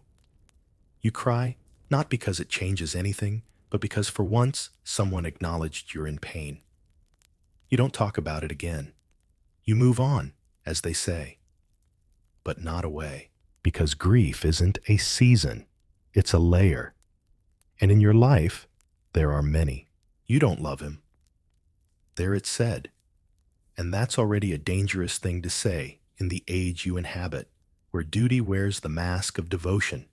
You cry, not because it changes anything, but because for once someone acknowledged you're in pain. You don't talk about it again. You move on, as they say, but not away, because grief isn't a season, it's a layer. And in your life, there are many. You don't love him. There it's said. And that's already a dangerous thing to say in the age you inhabit, where duty wears the mask of devotion,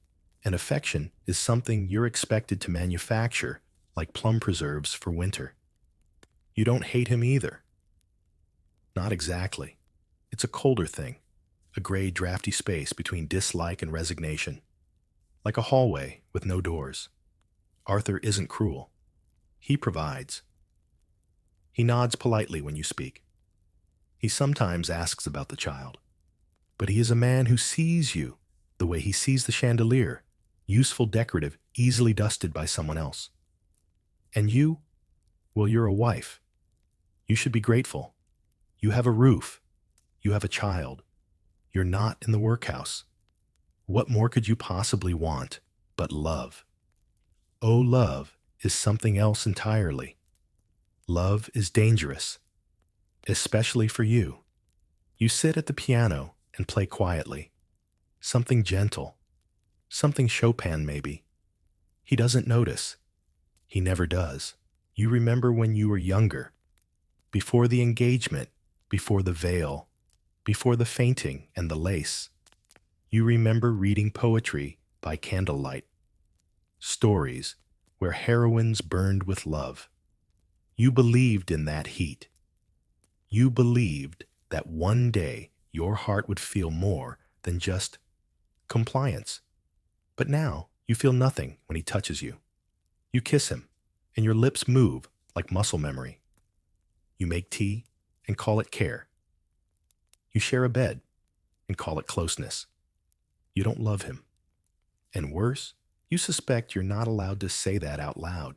and affection is something you're expected to manufacture like plum preserves for winter. You don't hate him either. Not exactly. It's a colder thing, a gray, drafty space between dislike and resignation, like a hallway with no doors. Arthur isn't cruel. He provides. He nods politely when you speak. He sometimes asks about the child, but he is a man who sees you the way he sees the chandelier, useful, decorative, easily dusted by someone else. And you, well, you're a wife. You should be grateful. You have a roof. You have a child. You're not in the workhouse. What more could you possibly want but love? Oh, love is something else entirely. Love is dangerous, especially for you. You sit at the piano and play quietly. Something gentle. Something Chopin, maybe. He doesn't notice. He never does. You remember when you were younger, before the engagement, before the veil, before the fainting and the lace. You remember reading poetry by candlelight, stories where heroines burned with love. You believed in that heat. You believed that one day your heart would feel more than just compliance. But now you feel nothing when he touches you. You kiss him, and your lips move like muscle memory. You make tea and call it care. You share a bed and call it closeness. You don't love him. And worse, you suspect you're not allowed to say that out loud.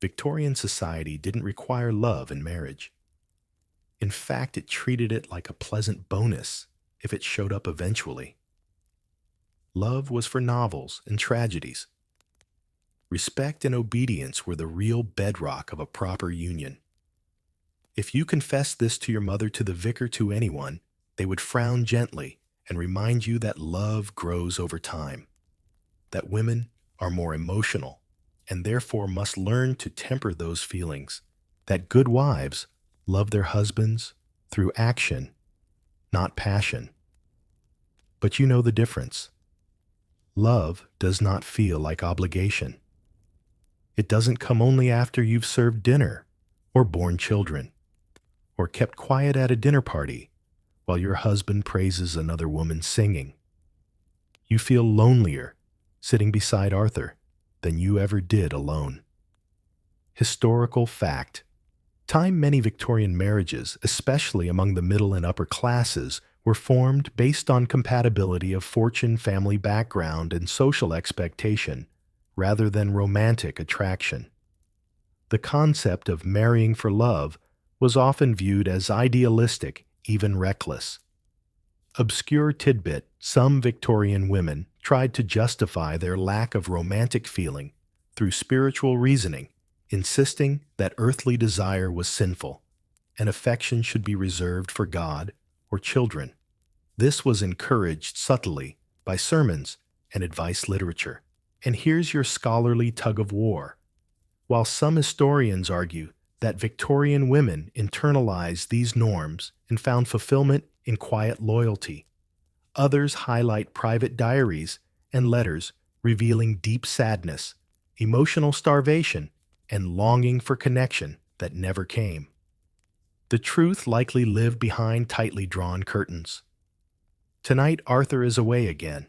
Victorian society didn't require love in marriage. In fact, it treated it like a pleasant bonus if it showed up eventually. Love was for novels and tragedies. Respect and obedience were the real bedrock of a proper union. If you confessed this to your mother, to the vicar, to anyone, they would frown gently and remind you that love grows over time, that women are more emotional and therefore must learn to temper those feelings, that good wives love their husbands through action, not passion. But you know the difference. Love does not feel like obligation. It doesn't come only after you've served dinner or born children, or kept quiet at a dinner party while your husband praises another woman singing. You feel lonelier sitting beside Arthur than you ever did alone. Historical fact. Time many Victorian marriages, especially among the middle and upper classes, were formed based on compatibility of fortune, family background, and social expectation, rather than romantic attraction. The concept of marrying for love was often viewed as idealistic, even reckless. Obscure tidbit: some Victorian women tried to justify their lack of romantic feeling through spiritual reasoning, insisting that earthly desire was sinful and affection should be reserved for God or children. This was encouraged subtly by sermons and advice literature. And here's your scholarly tug of war. While some historians argue that Victorian women internalized these norms and found fulfillment in quiet loyalty, others highlight private diaries and letters revealing deep sadness, emotional starvation, and longing for connection that never came. The truth likely lived behind tightly drawn curtains. Tonight, Arthur is away again.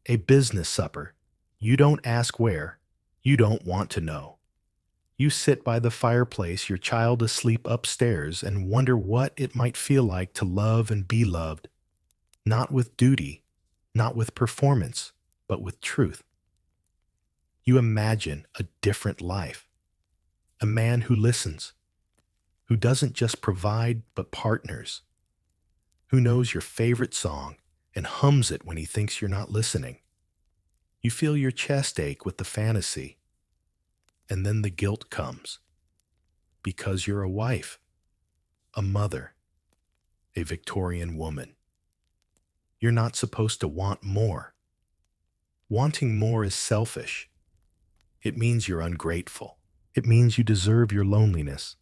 A business supper. You don't ask where. You don't want to know. You sit by the fireplace, your child asleep upstairs, and wonder what it might feel like to love and be loved. Not with duty, not with performance, but with truth. You imagine a different life. A man who listens, who doesn't just provide but partners, who knows your favorite song and hums it when he thinks you're not listening. You feel your chest ache with the fantasy, and then the guilt comes, because you're a wife, a mother, a Victorian woman. You're not supposed to want more. Wanting more is selfish. It means you're ungrateful. It means you deserve your loneliness.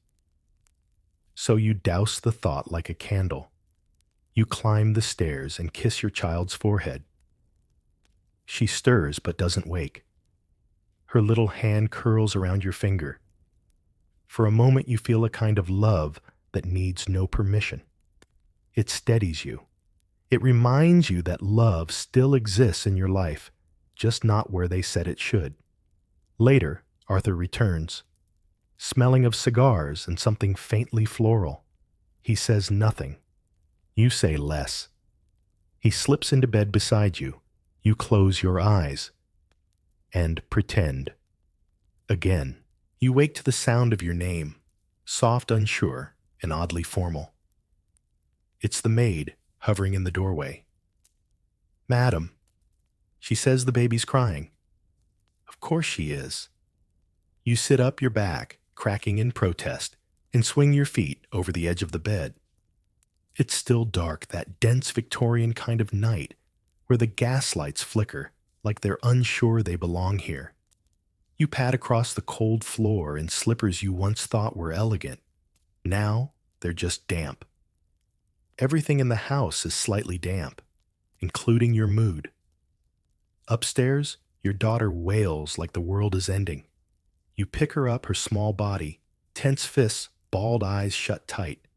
So you douse the thought like a candle. You climb the stairs and kiss your child's forehead. She stirs but doesn't wake. Her little hand curls around your finger. For a moment you feel a kind of love that needs no permission. It steadies you. It reminds you that love still exists in your life, just not where they said it should. Later, Arthur returns, smelling of cigars and something faintly floral. He says nothing. You say less. He slips into bed beside you. You close your eyes and pretend. Again, you wake to the sound of your name, soft, unsure, and oddly formal. It's the maid, hovering in the doorway. "Madam." She says the baby's crying. Of course she is. You sit up your back, cracking in protest, and swing your feet over the edge of the bed. It's still dark, that dense Victorian kind of night, where the gas lights flicker like they're unsure they belong here. You pad across the cold floor in slippers you once thought were elegant. Now they're just damp. Everything in the house is slightly damp, including your mood. Upstairs, your daughter wails like the world is ending. You pick her up, her small body, tense fists, bald eyes shut tight.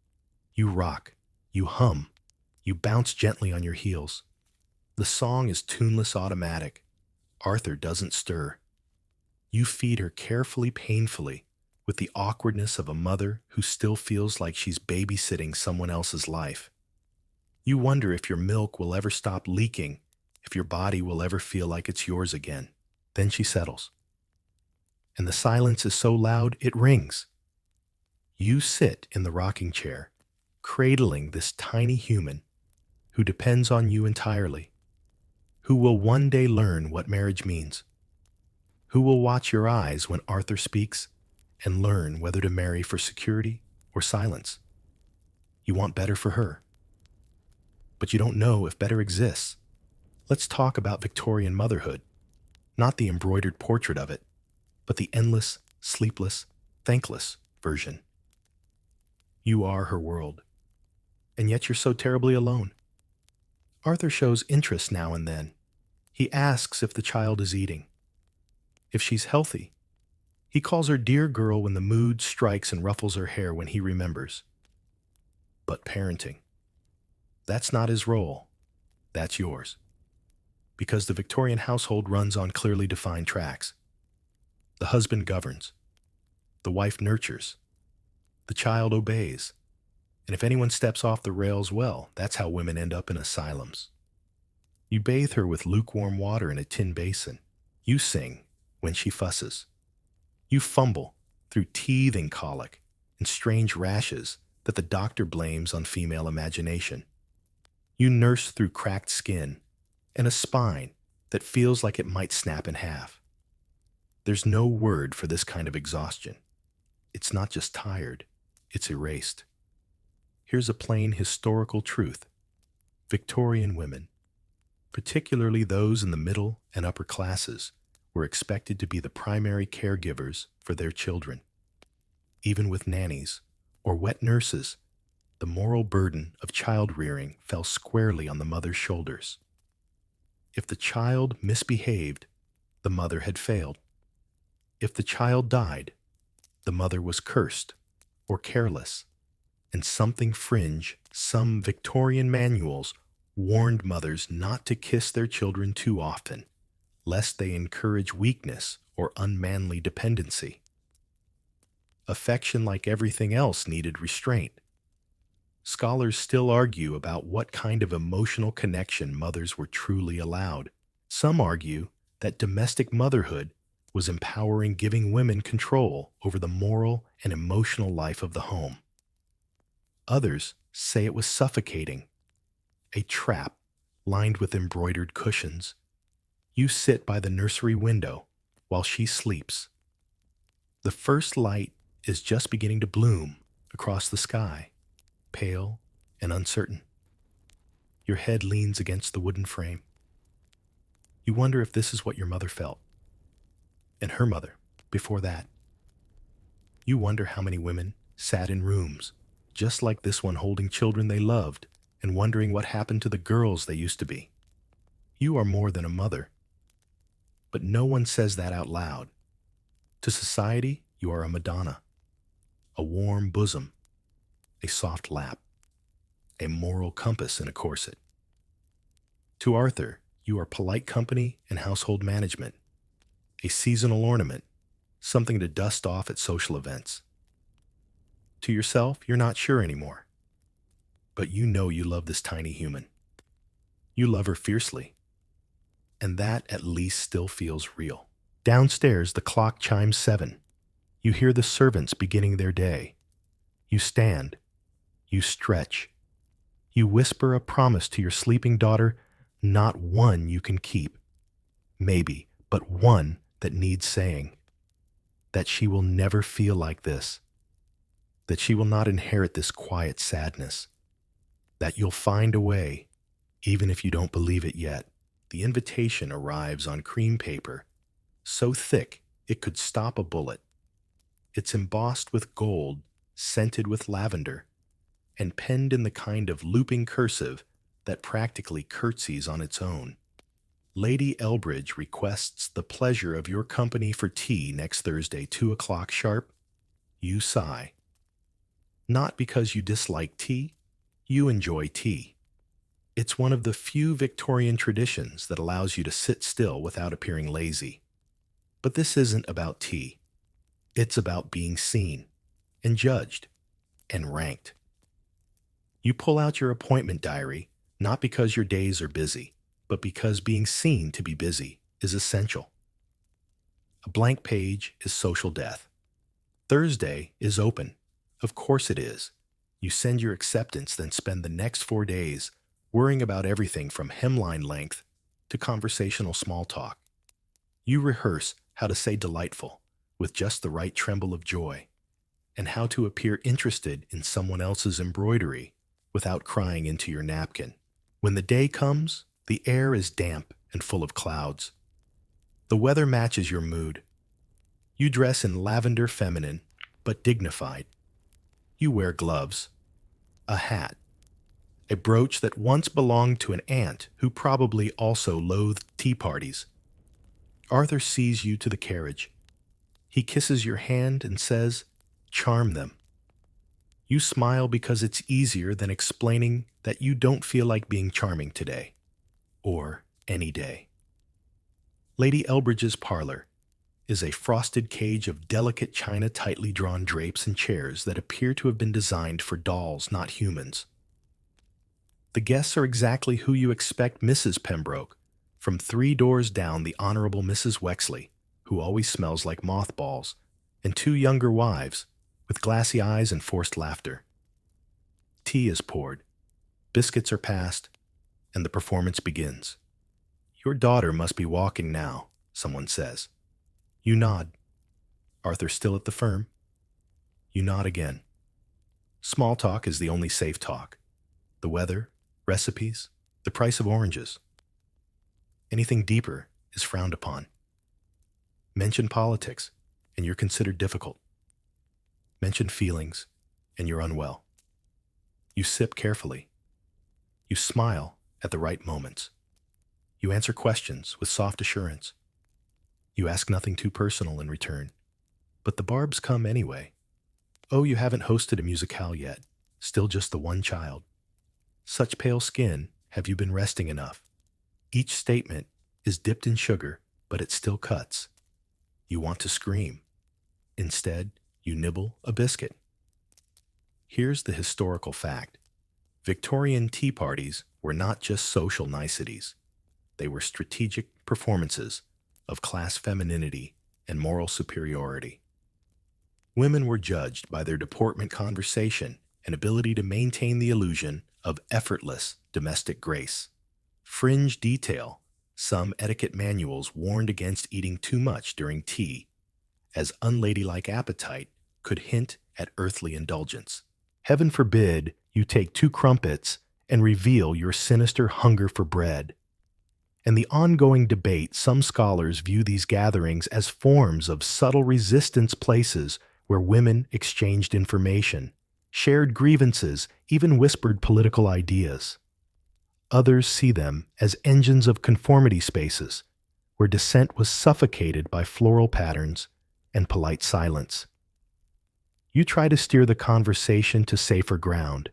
You rock, you hum, you bounce gently on your heels. The song is tuneless, automatic. Arthur doesn't stir. You feed her carefully, painfully, with the awkwardness of a mother who still feels like she's babysitting someone else's life. You wonder if your milk will ever stop leaking, if your body will ever feel like it's yours again. Then she settles. And the silence is so loud it rings. You sit in the rocking chair, cradling this tiny human who depends on you entirely, who will one day learn what marriage means, who will watch your eyes when Arthur speaks and learn whether to marry for security or silence. You want better for her, but you don't know if better exists. Let's talk about Victorian motherhood, not the embroidered portrait of it, but the endless, sleepless, thankless version. You are her world, and yet you're so terribly alone. Arthur shows interest now and then. He asks if the child is eating, if she's healthy. He calls her dear girl when the mood strikes and ruffles her hair when he remembers. But parenting, that's not his role. That's yours. Because the Victorian household runs on clearly defined tracks. The husband governs. The wife nurtures. The child obeys. And if anyone steps off the rails, well, that's how women end up in asylums. You bathe her with lukewarm water in a tin basin. You sing when she fusses. You fumble through teething colic and strange rashes that the doctor blames on female imagination. You nurse through cracked skin and a spine that feels like it might snap in half. There's no word for this kind of exhaustion. It's not just tired, it's erased. Here's a plain historical truth. Victorian women, particularly those in the middle and upper classes, were expected to be the primary caregivers for their children. Even with nannies or wet nurses, the moral burden of child rearing fell squarely on the mother's shoulders. If the child misbehaved, the mother had failed. If the child died, the mother was cursed or careless, and something fringe, some Victorian manuals warned mothers not to kiss their children too often, lest they encourage weakness or unmanly dependency. Affection, like everything else, needed restraint. Scholars still argue about what kind of emotional connection mothers were truly allowed. Some argue that domestic motherhood was empowering, giving women control over the moral and emotional life of the home. Others say it was suffocating, a trap lined with embroidered cushions. You sit by the nursery window while she sleeps. The first light is just beginning to bloom across the sky, pale and uncertain. Your head leans against the wooden frame. You wonder if this is what your mother felt, and her mother before that. You wonder how many women sat in rooms just like this one, holding children they loved and wondering what happened to the girls they used to be. You are more than a mother, but no one says that out loud. To society, you are a Madonna, a warm bosom, a soft lap, a moral compass in a corset. To Arthur, you are polite company and household management, a seasonal ornament, something to dust off at social events. To yourself, you're not sure anymore, but you know you love this tiny human. You love her fiercely, and that at least still feels real. Downstairs, the clock chimes 7. You hear the servants beginning their day. You stand. You stretch. You whisper a promise to your sleeping daughter, not one you can keep. Maybe, but one that needs saying. That she will never feel like this. That she will not inherit this quiet sadness. That you'll find a way, even if you don't believe it yet. The invitation arrives on cream paper, so thick it could stop a bullet. It's embossed with gold, scented with lavender, and penned in the kind of looping cursive that practically curtsies on its own. Lady Elbridge requests the pleasure of your company for tea next Thursday, 2 o'clock sharp. You sigh. Not because you dislike tea, you enjoy tea. It's one of the few Victorian traditions that allows you to sit still without appearing lazy. But this isn't about tea. It's about being seen, and judged, and ranked. You pull out your appointment diary, not because your days are busy, but because being seen to be busy is essential. A blank page is social death. Thursday is open. Of course it is. You send your acceptance, then spend the next 4 days worrying about everything from hemline length to conversational small talk. You rehearse how to say delightful with just the right tremble of joy, and how to appear interested in someone else's embroidery without crying into your napkin. When the day comes, the air is damp and full of clouds. The weather matches your mood. You dress in lavender feminine, but dignified. You wear gloves, a hat, a brooch that once belonged to an aunt who probably also loathed tea parties. Arthur sees you to the carriage. He kisses your hand and says, "Charm them." You smile because it's easier than explaining that you don't feel like being charming today, or any day. Lady Elbridge's parlor is a frosted cage of delicate china tightly drawn drapes and chairs that appear to have been designed for dolls, not humans. The guests are exactly who you expect Mrs. Pembroke, from 3 doors down the Honorable Mrs. Wexley, who always smells like mothballs, and 2 younger wives, with glassy eyes and forced laughter. Tea is poured, biscuits are passed, and the performance begins. Your daughter must be walking now, someone says. You nod. Arthur still at the firm? You nod again. Small talk is the only safe talk. The weather, recipes, the price of oranges. Anything deeper is frowned upon. Mention politics, and you're considered difficult. Mention feelings, and you're unwell. You sip carefully. You smile at the right moments. You answer questions with soft assurance. You ask nothing too personal in return. But the barbs come anyway. Oh, you haven't hosted a musicale yet. Still just the one child. Such pale skin, have you been resting enough? Each statement is dipped in sugar, but it still cuts. You want to scream. Instead, you nibble a biscuit. Here's the historical fact. Victorian tea parties were not just social niceties. They were strategic performances of class femininity and moral superiority. Women were judged by their deportment, conversation, and ability to maintain the illusion of effortless domestic grace. Fringe detail, some etiquette manuals warned against eating too much during tea, as unladylike appetite could hint at earthly indulgence. Heaven forbid you take 2 crumpets and reveal your sinister hunger for bread. In the ongoing debate, some scholars view these gatherings as forms of subtle resistance, places where women exchanged information, shared grievances, even whispered political ideas. Others see them as engines of conformity spaces, where dissent was suffocated by floral patterns and polite silence. You try to steer the conversation to safer ground.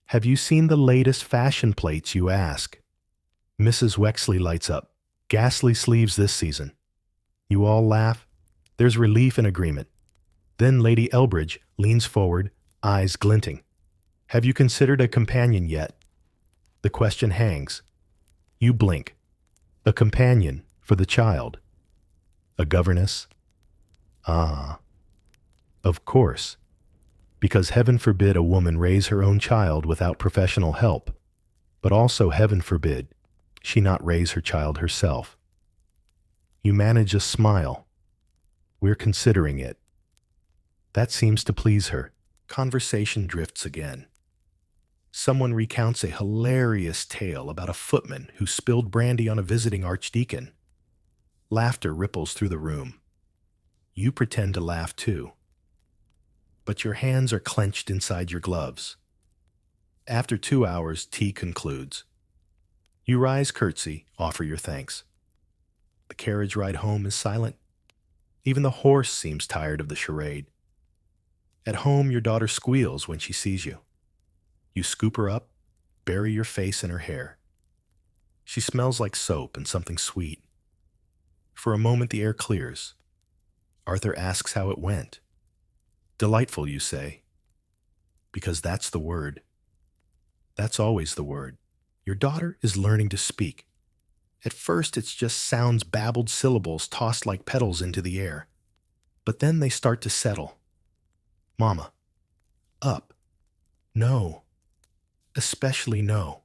Have you seen the latest fashion plates, you ask? Mrs. Wexley lights up. Ghastly sleeves this season. You all laugh. There's relief and agreement. Then Lady Elbridge leans forward, eyes glinting. Have you considered a companion yet? The question hangs. You blink. A companion for the child. A governess? Ah. Of course. Because heaven forbid a woman raise her own child without professional help, but also heaven forbid she not raise her child herself. You manage a smile. We're considering it. That seems to please her. Conversation drifts again. Someone recounts a hilarious tale about a footman who spilled brandy on a visiting archdeacon. Laughter ripples through the room. You pretend to laugh too. But your hands are clenched inside your gloves. After 2 hours, tea concludes. You rise, curtsy, offer your thanks. The carriage ride home is silent. Even the horse seems tired of the charade. At home, your daughter squeals when she sees you. You scoop her up, bury your face in her hair. She smells like soap and something sweet. For a moment, the air clears. Arthur asks how it went. Delightful, you say. Because that's the word. That's always the word. Your daughter is learning to speak. At first, it's just sounds, babbled syllables tossed like petals into the air. But then they start to settle. Mama. Up. No. Especially no.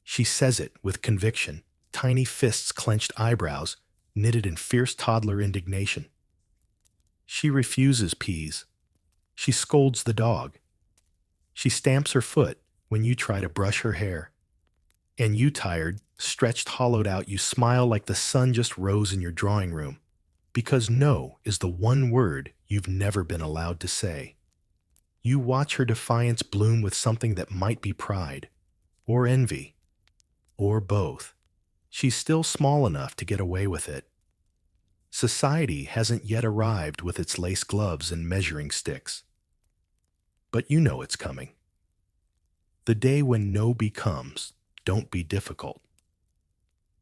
She says it with conviction, tiny fists, clenched eyebrows, knitted in fierce toddler indignation. She refuses peas. She scolds the dog. She stamps her foot when you try to brush her hair. And you, tired, stretched, hollowed out, you smile like the sun just rose in your drawing room, because no is the one word you've never been allowed to say. You watch her defiance bloom with something that might be pride, or envy, or both. She's still small enough to get away with it. Society hasn't yet arrived with its lace gloves and measuring sticks. But you know it's coming. The day when no becomes, don't be difficult.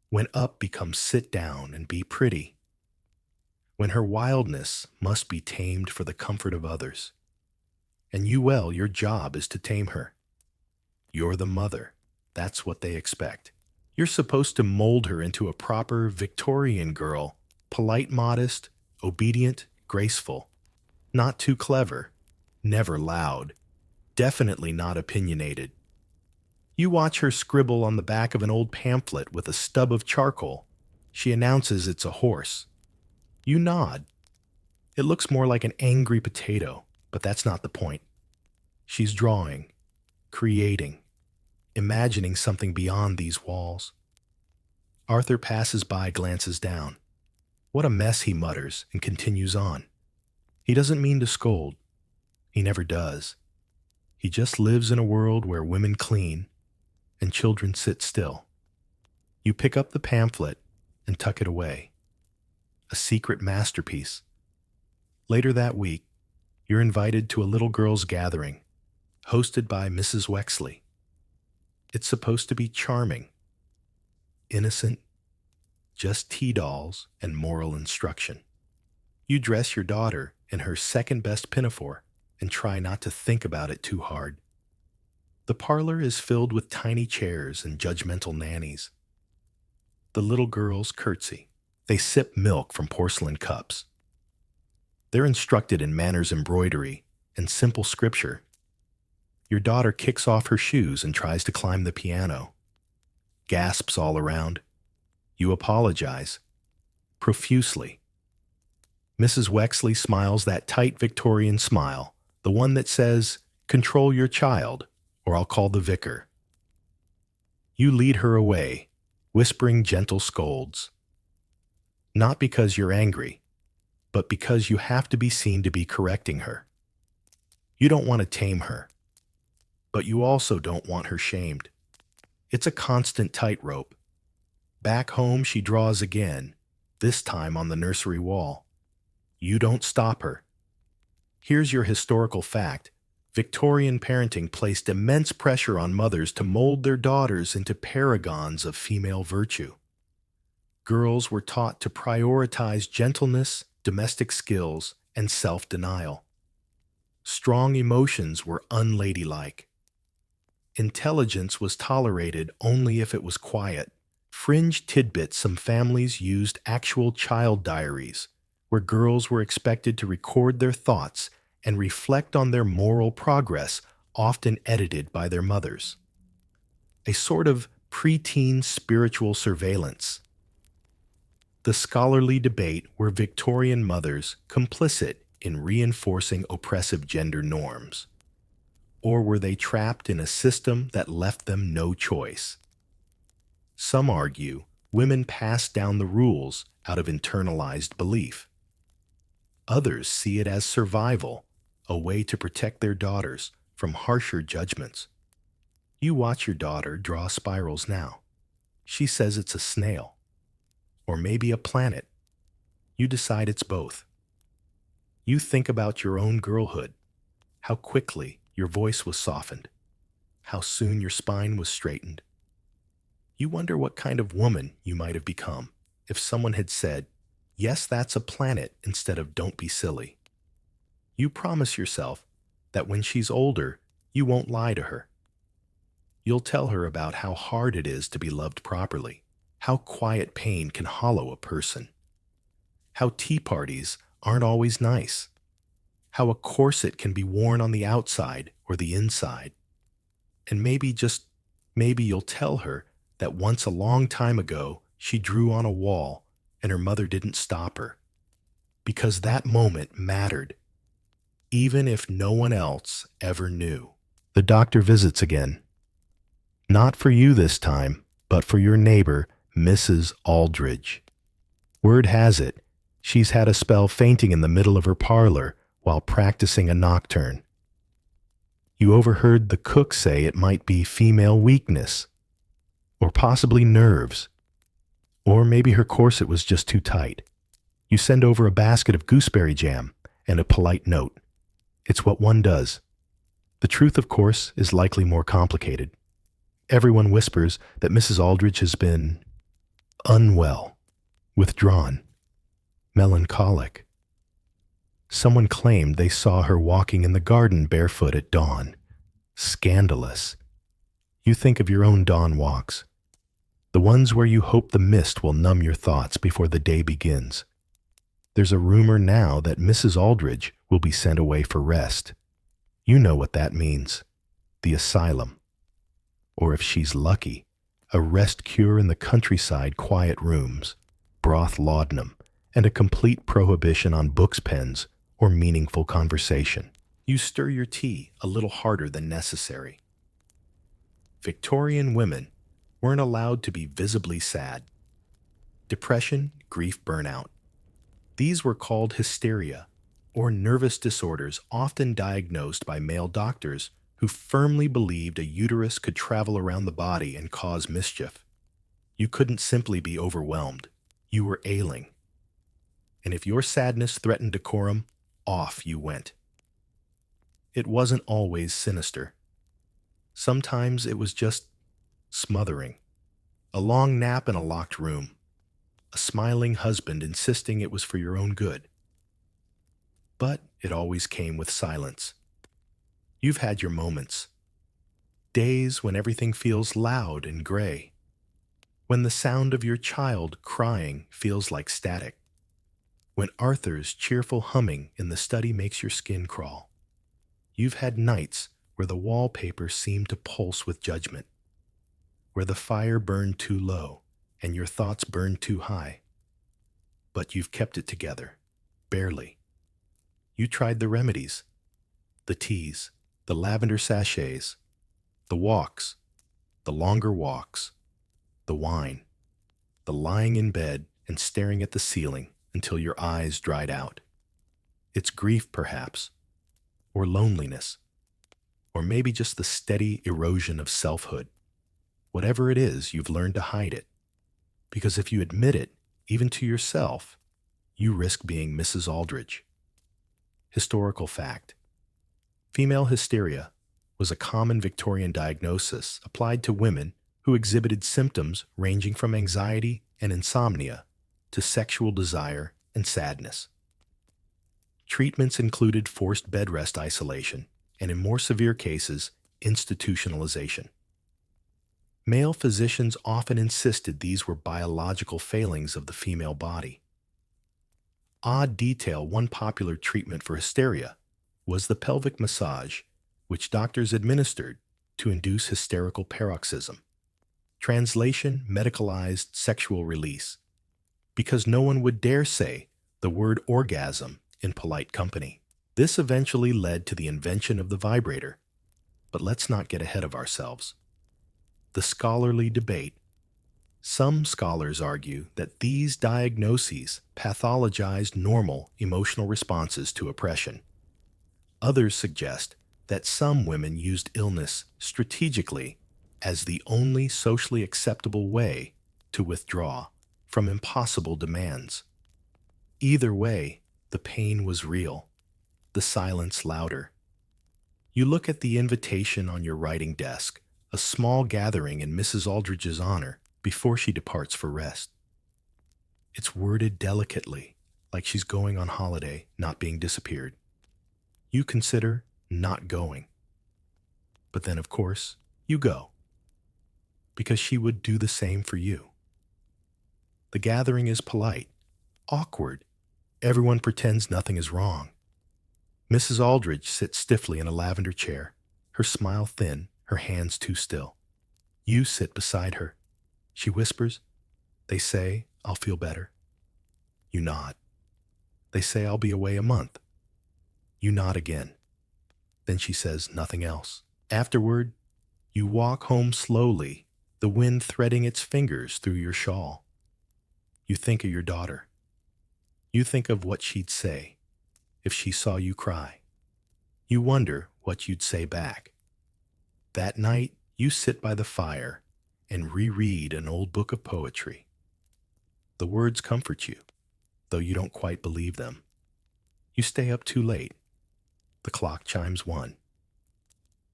When up becomes sit down and be pretty. when her wildness must be tamed for the comfort of others. And your job is to tame her. You're the mother. That's what they expect. You're supposed to mold her into a proper Victorian girl, polite, modest, obedient, graceful, not too clever, never loud, definitely not opinionated. You watch her scribble on the back of an old pamphlet with a stub of charcoal. She announces it's a horse. You nod. It looks more like an angry potato, but that's not the point. She's drawing, creating, imagining something beyond these walls. Arthur passes by, glances down. What a mess, he mutters, and continues on. He doesn't mean to scold. He never does. He just lives in a world where women clean and children sit still. You pick up the pamphlet and tuck it away. A secret masterpiece. Later that week, you're invited to a little girls' gathering, hosted by Mrs. Wexley. It's supposed to be charming, innocent, just tea dolls and moral instruction. You dress your daughter in her second-best pinafore and try not to think about it too hard. The parlor is filled with tiny chairs and judgmental nannies. The little girls curtsy. They sip milk from porcelain cups. They're instructed in manners, embroidery, and simple scripture. Your daughter kicks off her shoes and tries to climb the piano. Gasps all around. You apologize. Profusely. Mrs. Wexley smiles that tight Victorian smile, the one that says, "Control your child, or I'll call the vicar." You lead her away, whispering gentle scolds. Not because you're angry, but because you have to be seen to be correcting her. You don't want to tame her, but you also don't want her shamed. It's a constant tightrope. Back home, she draws again, this time on the nursery wall. You don't stop her. Here's your historical fact. Victorian parenting placed immense pressure on mothers to mold their daughters into paragons of female virtue. Girls were taught to prioritize gentleness, domestic skills, and self-denial. Strong emotions were unladylike. Intelligence was tolerated only if it was quiet. Fringe tidbits: some families used actual child diaries, where girls were expected to record their thoughts and reflect on their moral progress, often edited by their mothers. A sort of preteen spiritual surveillance. The scholarly debate: were Victorian mothers complicit in reinforcing oppressive gender norms? Or were they trapped in a system that left them no choice? Some argue women passed down the rules out of internalized belief. Others see it as survival, a way to protect their daughters from harsher judgments. You watch your daughter draw spirals now. She says it's a snail, or maybe a planet. You decide it's both. You think about your own girlhood, how quickly your voice was softened, how soon your spine was straightened. You wonder what kind of woman you might have become if someone had said, "Yes, that's a planet," instead of "Don't be silly." You promise yourself that when she's older, you won't lie to her. You'll tell her about how hard it is to be loved properly, how quiet pain can hollow a person, how tea parties aren't always nice, how a corset can be worn on the outside or the inside. And maybe, just maybe, you'll tell her that once a long time ago she drew on a wall and her mother didn't stop her, because that moment mattered, even if no one else ever knew. The doctor visits again. Not for you this time, but for your neighbor, Mrs. Aldridge. Word has it, she's had a spell fainting in the middle of her parlor while practicing a nocturne. You overheard the cook say it might be female weakness, or possibly nerves, or maybe her corset was just too tight. You send over a basket of gooseberry jam and a polite note. It's what one does. The truth, of course, is likely more complicated. Everyone whispers that Mrs. Aldridge has been unwell, withdrawn. Melancholic. Someone claimed they saw her walking in the garden barefoot at dawn. Scandalous. You think of your own dawn walks, the ones where you hope the mist will numb your thoughts before the day begins. There's a rumor now that Mrs. Aldridge will be sent away for rest. You know what that means. The asylum. Or if she's lucky, a rest cure in the countryside quiet rooms, broth laudanum, and a complete prohibition on books, pens, or meaningful conversation. You stir your tea a little harder than necessary. Victorian women weren't allowed to be visibly sad. Depression, grief, burnout. These were called hysteria, or nervous disorders often diagnosed by male doctors who firmly believed a uterus could travel around the body and cause mischief. You couldn't simply be overwhelmed. You were ailing. And if your sadness threatened decorum, off you went. It wasn't always sinister. Sometimes it was just smothering. A long nap in a locked room. A smiling husband insisting it was for your own good. But it always came with silence. You've had your moments. Days when everything feels loud and gray. When the sound of your child crying feels like static. When Arthur's cheerful humming in the study makes your skin crawl. You've had nights where the wallpaper seemed to pulse with judgment. Where the fire burned too low and your thoughts burned too high. But you've kept it together. Barely. You tried the remedies. The teas. The lavender sachets. The walks. The longer walks. The wine. The lying in bed and staring at the ceiling until your eyes dried out. It's grief, perhaps. Or loneliness. Or maybe just the steady erosion of selfhood. Whatever it is, you've learned to hide it. Because if you admit it, even to yourself, you risk being Mrs. Aldridge. Historical fact. Female hysteria was a common Victorian diagnosis applied to women who exhibited symptoms ranging from anxiety and insomnia to sexual desire and sadness. Treatments included forced bed rest isolation and, in more severe cases, institutionalization. Male physicians often insisted these were biological failings of the female body. Odd detail: one popular treatment for hysteria was the pelvic massage, which doctors administered to induce hysterical paroxysm. Translation: medicalized sexual release, because no one would dare say the word orgasm in polite company. This eventually led to the invention of the vibrator. But let's not get ahead of ourselves. The scholarly debate. Some scholars argue that these diagnoses pathologized normal emotional responses to oppression. Others suggest that some women used illness strategically as the only socially acceptable way to withdraw from impossible demands. Either way, the pain was real, the silence louder. You look at the invitation on your writing desk, a small gathering in Mrs. Aldridge's honor before she departs for rest. It's worded delicately, like she's going on holiday, not being disappeared. You consider not going. But then, of course, you go. Because she would do the same for you. The gathering is polite, awkward. Everyone pretends nothing is wrong. Mrs. Aldridge sits stiffly in a lavender chair, her smile thin, her hands too still. You sit beside her. She whispers, "They say I'll feel better." You nod. "They say I'll be away a month." You nod again. Then she says nothing else. Afterward, you walk home slowly, the wind threading its fingers through your shawl. You think of your daughter. You think of what she'd say if she saw you cry. You wonder what you'd say back. That night, you sit by the fire and reread an old book of poetry. The words comfort you, though you don't quite believe them. You stay up too late. The clock chimes 1.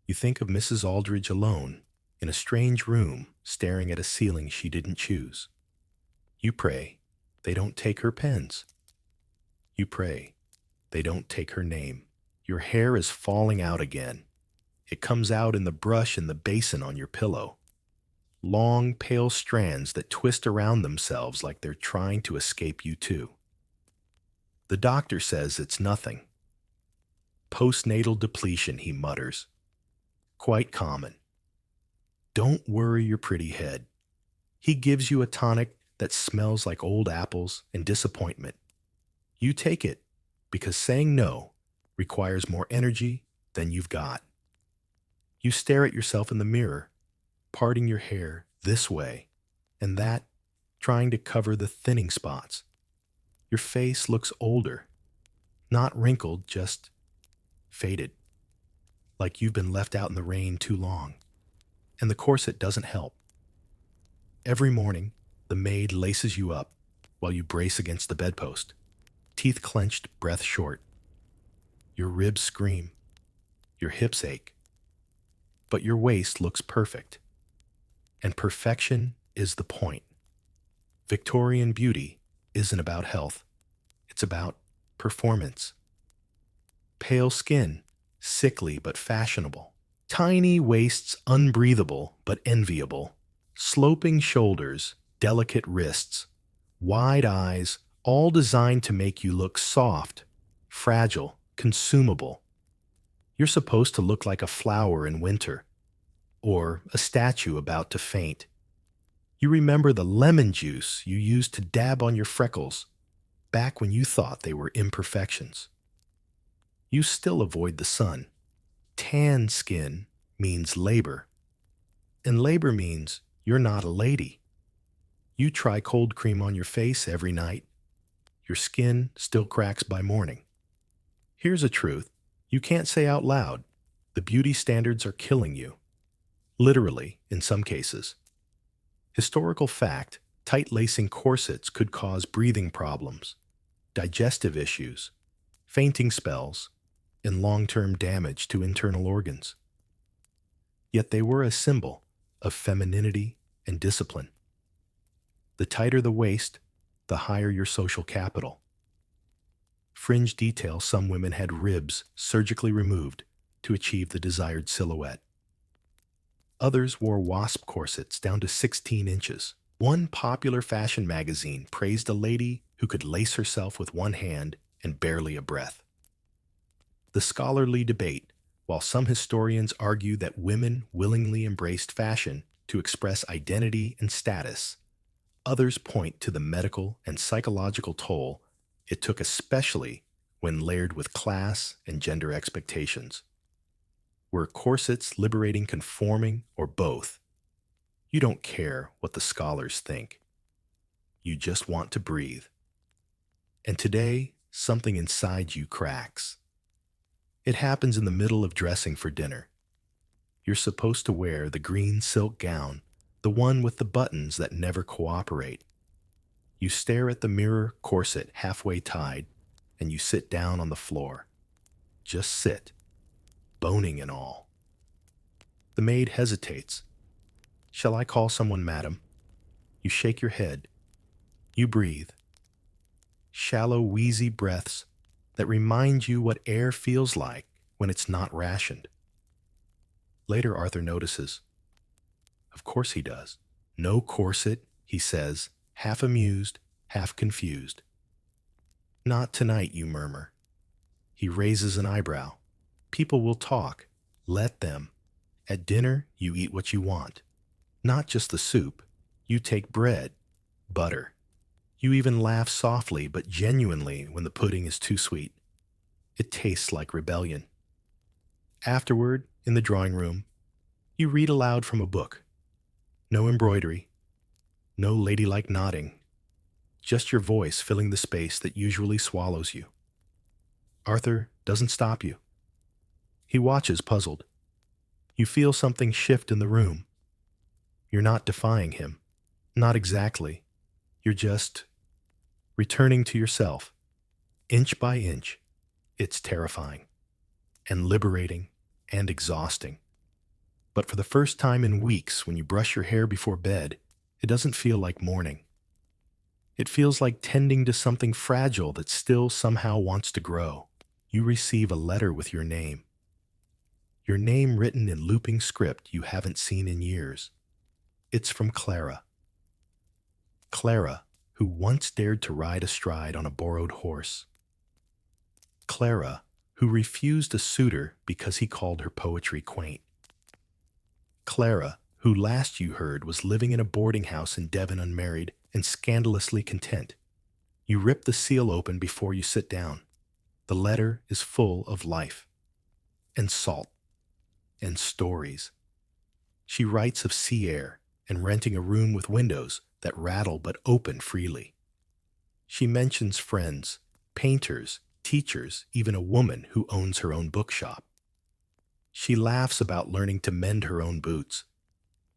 You think of Mrs. Aldridge alone in a strange room staring at a ceiling she didn't choose. You pray they don't take her pens. You pray. They don't take her name. Your hair is falling out again. It comes out in the brush in the basin on your pillow. Long, pale strands that twist around themselves like they're trying to escape you too. The doctor says it's nothing. Postnatal depletion, he mutters. Quite common. Don't worry your pretty head. He gives you a tonic that smells like old apples and disappointment. You take it because saying no requires more energy than you've got. You stare at yourself in the mirror, parting your hair this way and that, trying to cover the thinning spots. Your face looks older, not wrinkled, just faded, like you've been left out in the rain too long. And the corset doesn't help. Every morning, the maid laces you up while you brace against the bedpost, teeth clenched, breath short. Your ribs scream, your hips ache, but your waist looks perfect. And perfection is the point. Victorian beauty isn't about health. It's about performance. Pale skin, sickly but fashionable. Tiny waists, unbreathable but enviable. Sloping shoulders, delicate wrists. Wide eyes, all designed to make you look soft, fragile, consumable. You're supposed to look like a flower in winter, or a statue about to faint. You remember the lemon juice you used to dab on your freckles, back when you thought they were imperfections. You still avoid the sun. Tan skin means labor, and labor means you're not a lady. You try cold cream on your face every night. Your skin still cracks by morning. Here's a truth you can't say out loud. The beauty standards are killing you. Literally, in some cases. Historical fact, tight lacing corsets could cause breathing problems, digestive issues, fainting spells, and long-term damage to internal organs. Yet they were a symbol of femininity and discipline. The tighter the waist, the higher your social capital. Fringe detail, some women had ribs surgically removed to achieve the desired silhouette. Others wore wasp corsets down to 16 inches. One popular fashion magazine praised a lady who could lace herself with one hand and barely a breath. The scholarly debate, while some historians argue that women willingly embraced fashion to express identity and status, others point to the medical and psychological toll it took, especially when layered with class and gender expectations. Were corsets liberating, conforming, or both? You don't care what the scholars think. You just want to breathe. And today, something inside you cracks. It happens in the middle of dressing for dinner. You're supposed to wear the green silk gown, the one with the buttons that never cooperate. You stare at the mirror, corset halfway tied, and you sit down on the floor. Just sit. Boning and all. The maid hesitates. Shall I call someone, madam? You shake your head. You breathe. Shallow, wheezy breaths that remind you what air feels like when it's not rationed. Later, Arthur notices. Of course he does. No corset, he says, half amused, half confused. Not tonight, you murmur. He raises an eyebrow. People will talk. Let them. At dinner, you eat what you want. Not just the soup. You take bread, butter. You even laugh softly but genuinely when the pudding is too sweet. It tastes like rebellion. Afterward, in the drawing room, you read aloud from a book. No embroidery, no ladylike nodding, just your voice filling the space that usually swallows you. Arthur doesn't stop you. He watches, puzzled. You feel something shift in the room. You're not defying him. Not exactly. You're just returning to yourself, inch by inch. It's terrifying and liberating and exhausting. But for the first time in weeks, when you brush your hair before bed, it doesn't feel like morning. It feels like tending to something fragile that still somehow wants to grow. You receive a letter with your name written in looping script you haven't seen in years. It's from Clara. Clara, who once dared to ride astride on a borrowed horse. Clara, who refused a suitor because he called her poetry quaint. Clara, who last you heard was living in a boarding house in Devon unmarried and scandalously content. You rip the seal open before you sit down. The letter is full of life and salt and stories. She writes of sea air and renting a room with windows that rattle but open freely. She mentions friends, painters, teachers, even a woman who owns her own bookshop. She laughs about learning to mend her own boots.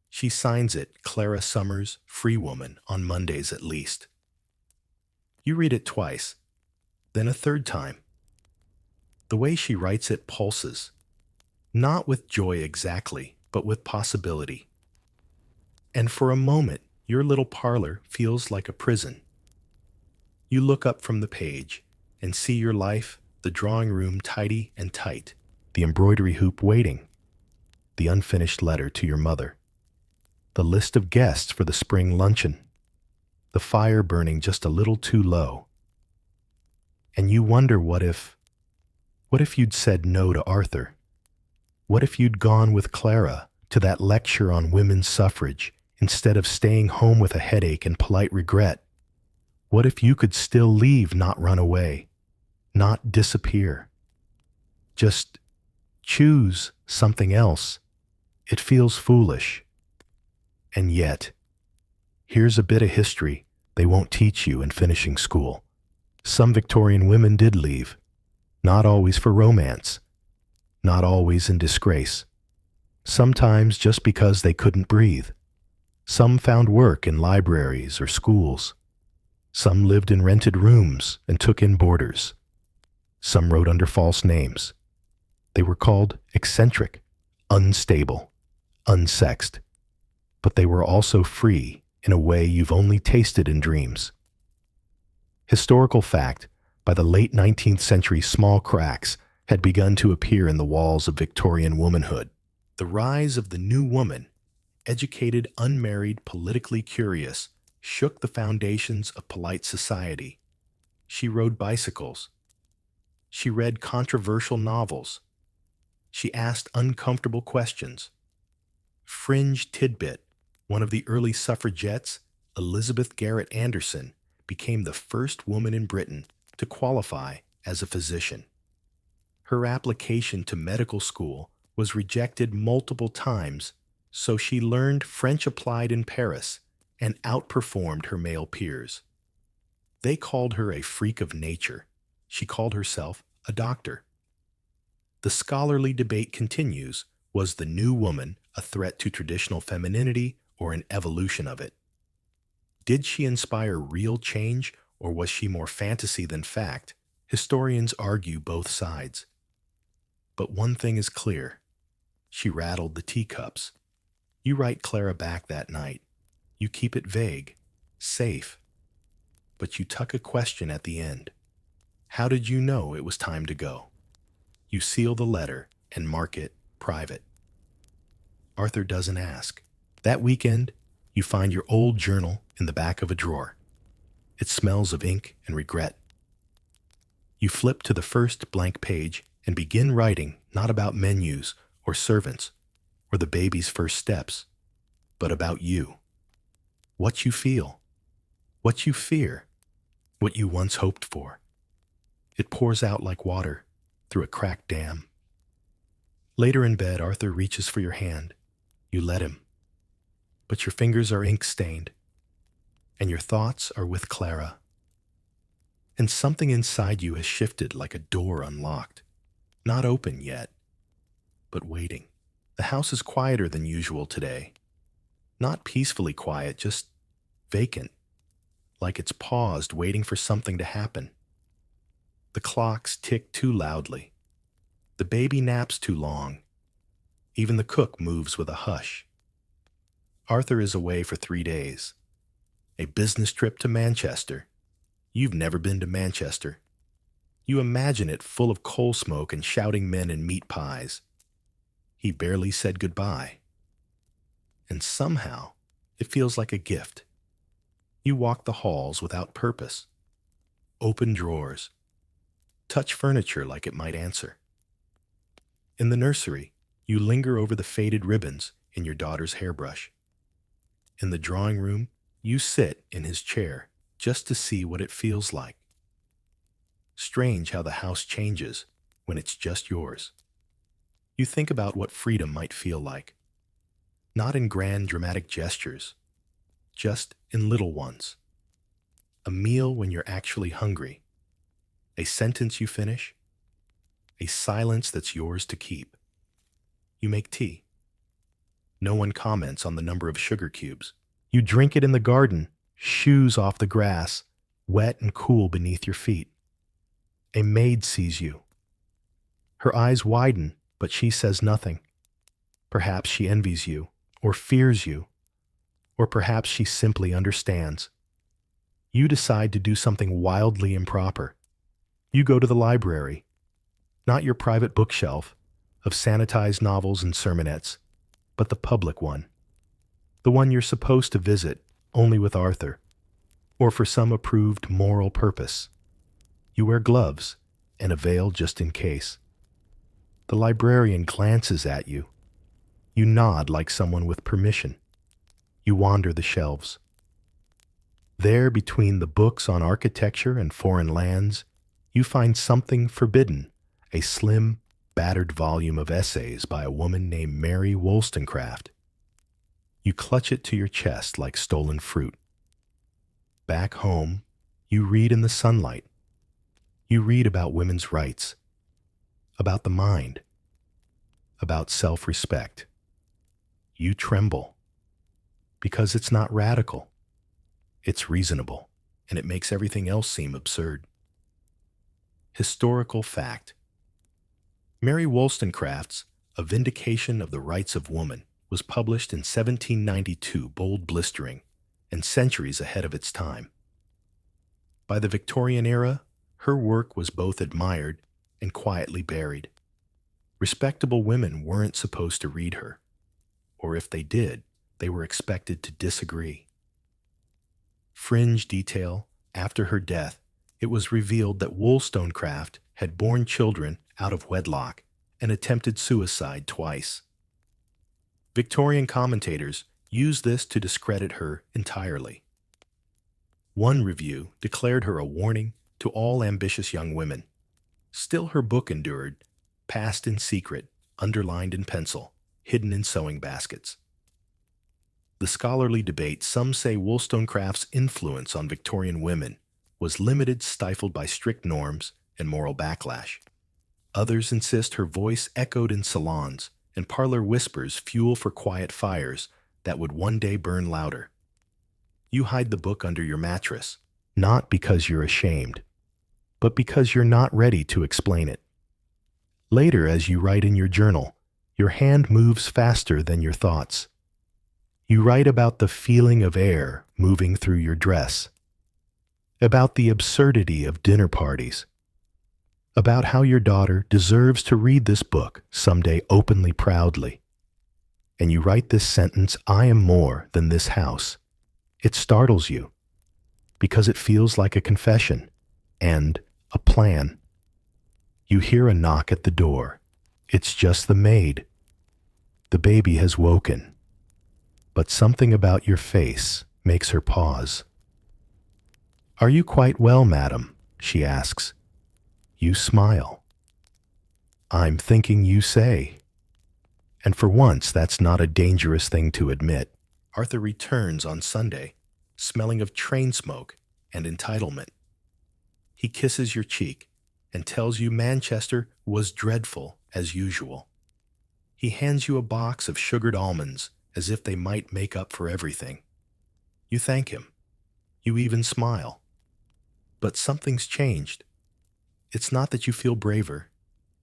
She signs it Clara Summers, free woman, on Mondays at least. You read it twice, then a third time. The way she writes it pulses, not with joy exactly, but with possibility. And for a moment, your little parlor feels like a prison. You look up from the page and see your life, the drawing room tidy and tight, the embroidery hoop waiting, the unfinished letter to your mother, the list of guests for the spring luncheon, the fire burning just a little too low. And you wonder what if you'd said no to Arthur? What if you'd gone with Clara to that lecture on women's suffrage instead of staying home with a headache and polite regret? What if you could still leave, not run away, not disappear? Just choose something else. It feels foolish. And yet, here's a bit of history they won't teach you in finishing school. Some Victorian women did leave, not always for romance, not always in disgrace. Sometimes just because they couldn't breathe. Some found work in libraries or schools. Some lived in rented rooms and took in boarders. Some wrote under false names. They were called eccentric, unstable, unsexed. But they were also free in a way you've only tasted in dreams. Historical fact, by the late 19th century, small cracks had begun to appear in the walls of Victorian womanhood. The rise of the new woman, educated, unmarried, politically curious, shook the foundations of polite society. She rode bicycles. She read controversial novels. She asked uncomfortable questions. Fringe tidbit, one of the early suffragettes, Elizabeth Garrett Anderson, became the first woman in Britain to qualify as a physician. Her application to medical school was rejected multiple times, so she learned French applied in Paris and outperformed her male peers. They called her a freak of nature. She called herself a doctor. The scholarly debate continues. Was the new woman a threat to traditional femininity or an evolution of it? Did she inspire real change, or was she more fantasy than fact? Historians argue both sides. But one thing is clear. She rattled the teacups. You write Clara back that night. You keep it vague, safe. But you tuck a question at the end. How did you know it was time to go? You seal the letter and mark it private. Arthur doesn't ask. That weekend, you find your old journal in the back of a drawer. It smells of ink and regret. You flip to the first blank page and begin writing not about menus or servants or the baby's first steps, but about you. What you feel, what you fear, what you once hoped for. It pours out like water through a cracked dam. Later in bed, Arthur reaches for your hand. You let him. But your fingers are ink-stained, and your thoughts are with Clara. And something inside you has shifted like a door unlocked. Not open yet, but waiting. The house is quieter than usual today. Not peacefully quiet, just vacant, like it's paused, waiting for something to happen. The clocks tick too loudly. The baby naps too long. Even the cook moves with a hush. Arthur is away for 3 days. A business trip to Manchester. You've never been to Manchester. You imagine it full of coal smoke and shouting men in meat pies. He barely said goodbye. And somehow, it feels like a gift. You walk the halls without purpose. Open drawers. Touch furniture like it might answer. In the nursery, you linger over the faded ribbons in your daughter's hairbrush. In the drawing room, you sit in his chair just to see what it feels like. Strange how the house changes when it's just yours. You think about what freedom might feel like. Not in grand dramatic gestures, just in little ones. A meal when you're actually hungry. A sentence you finish. A silence that's yours to keep. You make tea. No one comments on the number of sugar cubes. You drink it in the garden, shoes off the grass, wet and cool beneath your feet. A maid sees you. Her eyes widen, but she says nothing. Perhaps she envies you, or fears you, or perhaps she simply understands. You decide to do something wildly improper. You go to the library, not your private bookshelf of sanitized novels and sermonettes, but the public one. The one you're supposed to visit only with Arthur, or for some approved moral purpose. You wear gloves and a veil just in case. The librarian glances at you. You nod like someone with permission. You wander the shelves. There, between the books on architecture and foreign lands, you find something forbidden, a slim, battered volume of essays by a woman named Mary Wollstonecraft. You clutch it to your chest like stolen fruit. Back home, you read in the sunlight. You read about women's rights, about the mind, about self-respect. You tremble, because it's not radical. It's reasonable, and it makes everything else seem absurd. Historical fact. Mary Wollstonecraft's A Vindication of the Rights of Woman was published in 1792, bold blistering, and centuries ahead of its time. By the Victorian era, her work was both admired and quietly buried. Respectable women weren't supposed to read her, or if they did, they were expected to disagree. Fringe detail, after her death, it was revealed that Wollstonecraft had borne children out of wedlock and attempted suicide twice. Victorian commentators used this to discredit her entirely. One review declared her a warning to all ambitious young women. Still, her book endured, passed in secret, underlined in pencil, hidden in sewing baskets. The scholarly debate, some say Wollstonecraft's influence on Victorian women was limited, stifled by strict norms and moral backlash. Others insist her voice echoed in salons and parlor whispers, fuel for quiet fires that would one day burn louder. You hide the book under your mattress, not because you're ashamed, but because you're not ready to explain it. Later, as you write in your journal, your hand moves faster than your thoughts. You write about the feeling of air moving through your dress, about the absurdity of dinner parties, about how your daughter deserves to read this book someday openly, proudly. And you write this sentence, "I am more than this house." It startles you because it feels like a confession and a plan. You hear a knock at the door. It's just the maid. The baby has woken, but something about your face makes her pause. "Are you quite well, madam?" she asks. You smile. "I'm thinking you say." And for once, that's not a dangerous thing to admit. Arthur returns on Sunday, smelling of train smoke and entitlement. He kisses your cheek and tells you Manchester was dreadful as usual. He hands you a box of sugared almonds as if they might make up for everything. You thank him. You even smile. But something's changed. It's not that you feel braver,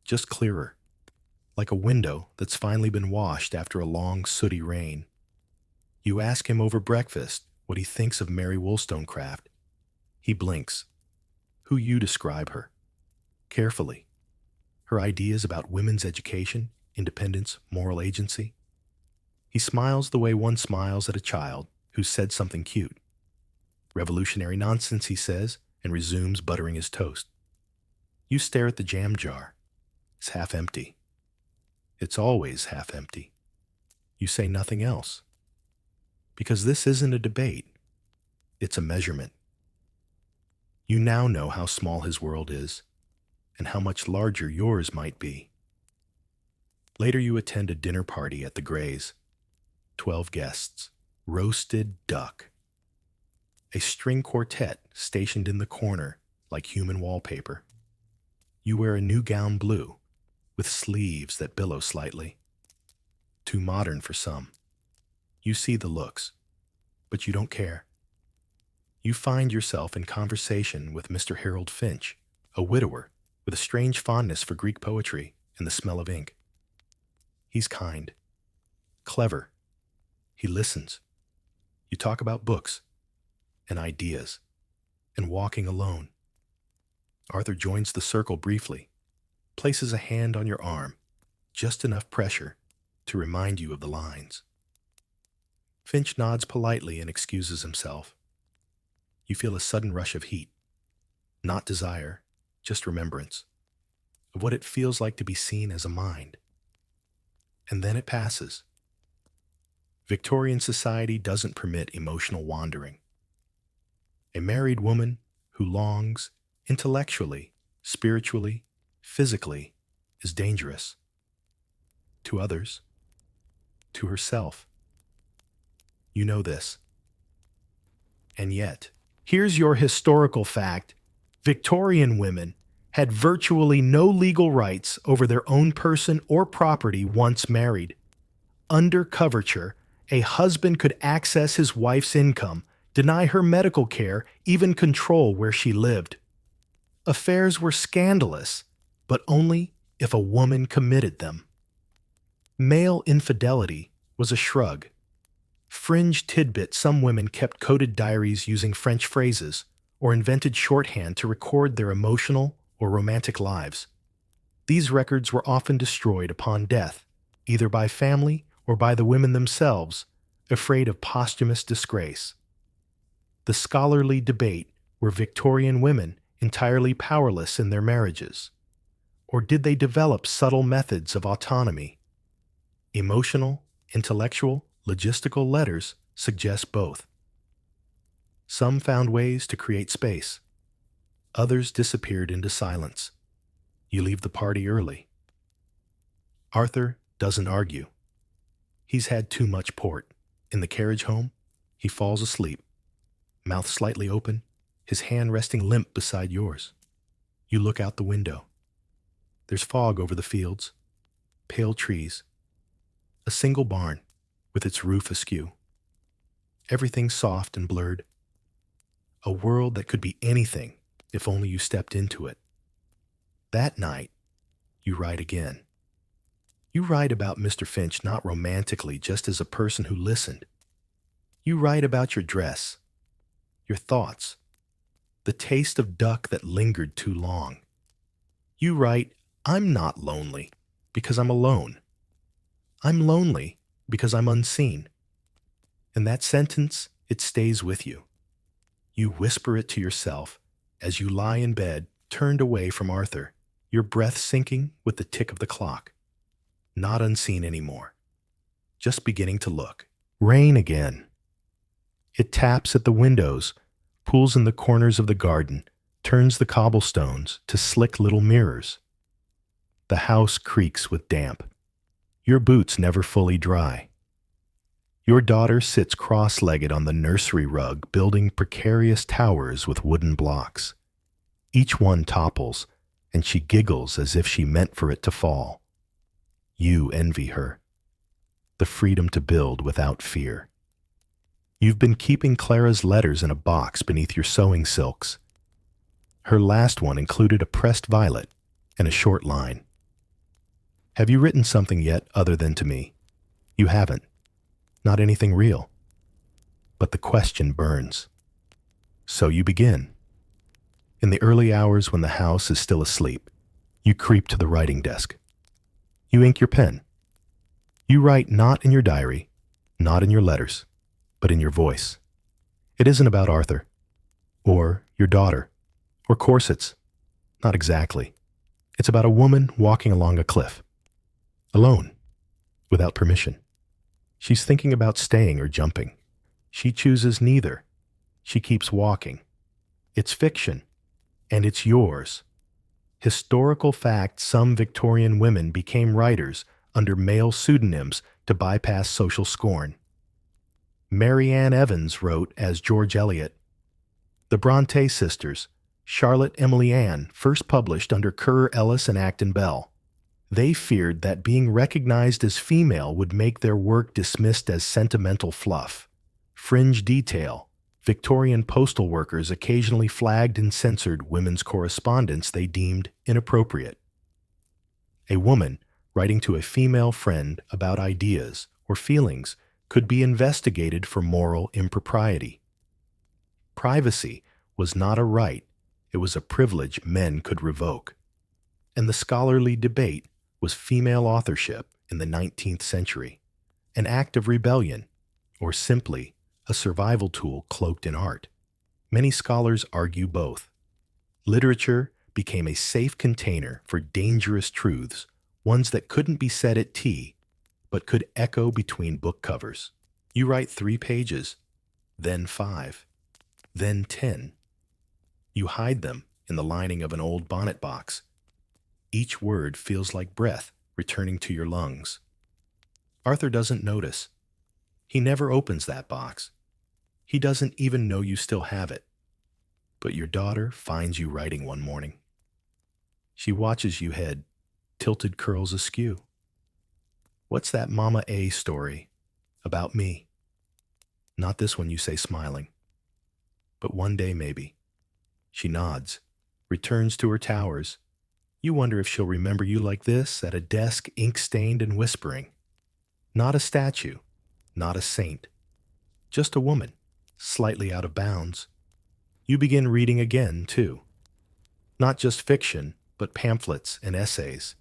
just clearer, like a window that's finally been washed after a long, sooty rain. You ask him over breakfast what he thinks of Mary Wollstonecraft. He blinks. Who you describe her. Carefully. Her ideas about women's education, independence, moral agency. He smiles the way one smiles at a child who said something cute. Revolutionary nonsense, he says, and resumes buttering his toast. You stare at the jam jar. It's half empty. It's always half empty. You say nothing else. Because this isn't a debate. It's a measurement. You now know how small his world is, and how much larger yours might be. Later you attend a dinner party at the Grays. 12 guests. Roasted duck. A string quartet stationed in the corner like human wallpaper. You wear a new gown blue, with sleeves that billow slightly. Too modern for some. You see the looks, but you don't care. You find yourself in conversation with Mr. Harold Finch, a widower with a strange fondness for Greek poetry and the smell of ink. He's kind, clever. He listens. You talk about books and ideas and walking alone. Arthur joins the circle briefly, places a hand on your arm, just enough pressure to remind you of the lines. Finch nods politely and excuses himself. You feel a sudden rush of heat. Not desire, just remembrance of what it feels like to be seen as a mind. And then it passes. Victorian society doesn't permit emotional wandering. A married woman who longs intellectually, spiritually, physically is dangerous. To others, to herself. You know this. And yet, here's your historical fact. Victorian women had virtually no legal rights over their own person or property once married. Under coverture, a husband could access his wife's income, deny her medical care, even control where she lived. Affairs were scandalous, but only if a woman committed them. Male infidelity was a shrug. Fringe tidbit, some women kept coded diaries using French phrases or invented shorthand to record their emotional or romantic lives. These records were often destroyed upon death, either by family or by the women themselves, afraid of posthumous disgrace. The scholarly debate, were Victorian women entirely powerless in their marriages? Or did they develop subtle methods of autonomy? Emotional, intellectual, logistical letters suggest both. Some found ways to create space. Others disappeared into silence. You leave the party early. Arthur doesn't argue. He's had too much port. In the carriage home, he falls asleep, mouth slightly open, his hand resting limp beside yours. You look out the window. There's fog over the fields, pale trees, a single barn with its roof askew. Everything soft and blurred. A world that could be anything if only you stepped into it. That night, you write again. You write about Mr. Finch not romantically, just as a person who listened. You write about your dress, your thoughts, the taste of duck that lingered too long. You write, I'm not lonely because I'm alone. I'm lonely because I'm unseen. And that sentence, it stays with you. You whisper it to yourself as you lie in bed, turned away from Arthur, your breath sinking with the tick of the clock. Not unseen anymore. Just beginning to look. Rain again. It taps at the windows, pools in the corners of the garden, turns the cobblestones to slick little mirrors. The house creaks with damp. Your boots never fully dry. Your daughter sits cross-legged on the nursery rug, building precarious towers with wooden blocks. Each one topples, and she giggles as if she meant for it to fall. You envy her. The freedom to build without fear. You've been keeping Clara's letters in a box beneath your sewing silks. Her last one included a pressed violet and a short line. Have you written something yet other than to me? You haven't. Not anything real. but the question burns. So you begin. In the early hours when the house is still asleep, you creep to the writing desk. You ink your pen. You write not in your diary, not in your letters, but in your voice. It isn't about Arthur, or your daughter, or corsets. Not exactly. It's about a woman walking along a cliff, alone, without permission. She's thinking about staying or jumping. She chooses neither. She keeps walking. It's fiction, and it's yours. Historical fact, some Victorian women became writers under male pseudonyms to bypass social scorn. Mary Ann Evans wrote as George Eliot. The Bronte sisters, Charlotte Emily Ann, first published under Currer Ellis and Acton Bell. They feared that being recognized as female would make their work dismissed as sentimental fluff. Fringe detail. Victorian postal workers occasionally flagged and censored women's correspondence they deemed inappropriate. A woman writing to a female friend about ideas or feelings could be investigated for moral impropriety. Privacy was not a right, it was a privilege men could revoke. And the scholarly debate was female authorship in the 19th century, an act of rebellion, or simply a survival tool cloaked in art. Many scholars argue both. Literature became a safe container for dangerous truths, ones that couldn't be said at tea, but could echo between book covers. You write 3 pages, then 5, then 10. You hide them in the lining of an old bonnet box. Each word feels like breath returning to your lungs. Arthur doesn't notice. He never opens that box. He doesn't even know you still have it. But your daughter finds you writing one morning. She watches you head, tilted curls askew. What's that Mama A story about me? Not this one, you say, smiling. But one day, maybe. She nods, returns to her towers. You wonder if she'll remember you like this, at a desk ink-stained and whispering. Not a statue, not a saint. Just a woman, slightly out of bounds. You begin reading again, too. Not just fiction, but pamphlets and essays.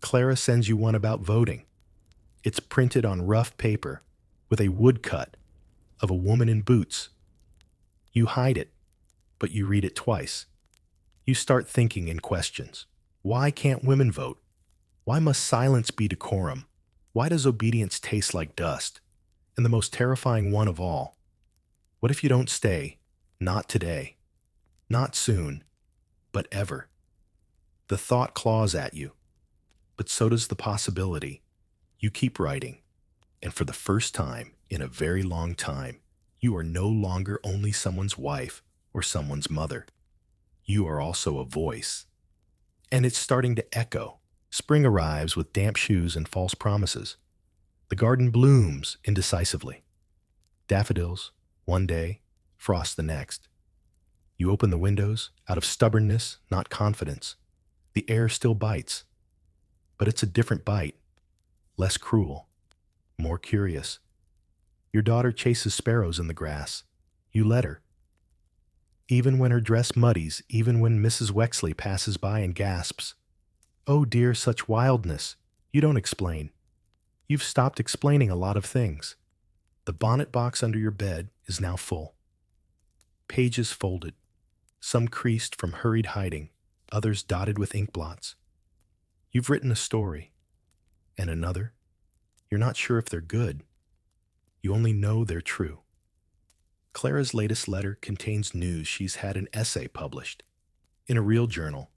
Clara sends you one about voting. It's printed on rough paper, with a woodcut of a woman in boots. You hide it, but you read it twice. You start thinking in questions. Why can't women vote? Why must silence be decorum? Why does obedience taste like dust? And the most terrifying one of all, what if you don't stay? Not today. Not soon. But ever. The thought claws at you. But so does the possibility. You keep writing. And for the first time in a very long time, you are no longer only someone's wife or someone's mother. You are also a voice. And it's starting to echo. Spring arrives with damp shoes and false promises. The garden blooms indecisively. Daffodils, one day, frost the next. You open the windows, out of stubbornness, not confidence. The air still bites. But it's a different bite. Less cruel. More curious. Your daughter chases sparrows in the grass. You let her. Even when her dress muddies, even when Mrs. Wexley passes by and gasps, "Oh dear, such wildness." You don't explain. You've stopped explaining a lot of things. The bonnet box under your bed is now full. Pages folded, some creased from hurried hiding, others dotted with ink blots. You've written a story. And another. You're not sure if they're good. You only know they're true. Clara's latest letter contains news she's had an essay published. In a real journal.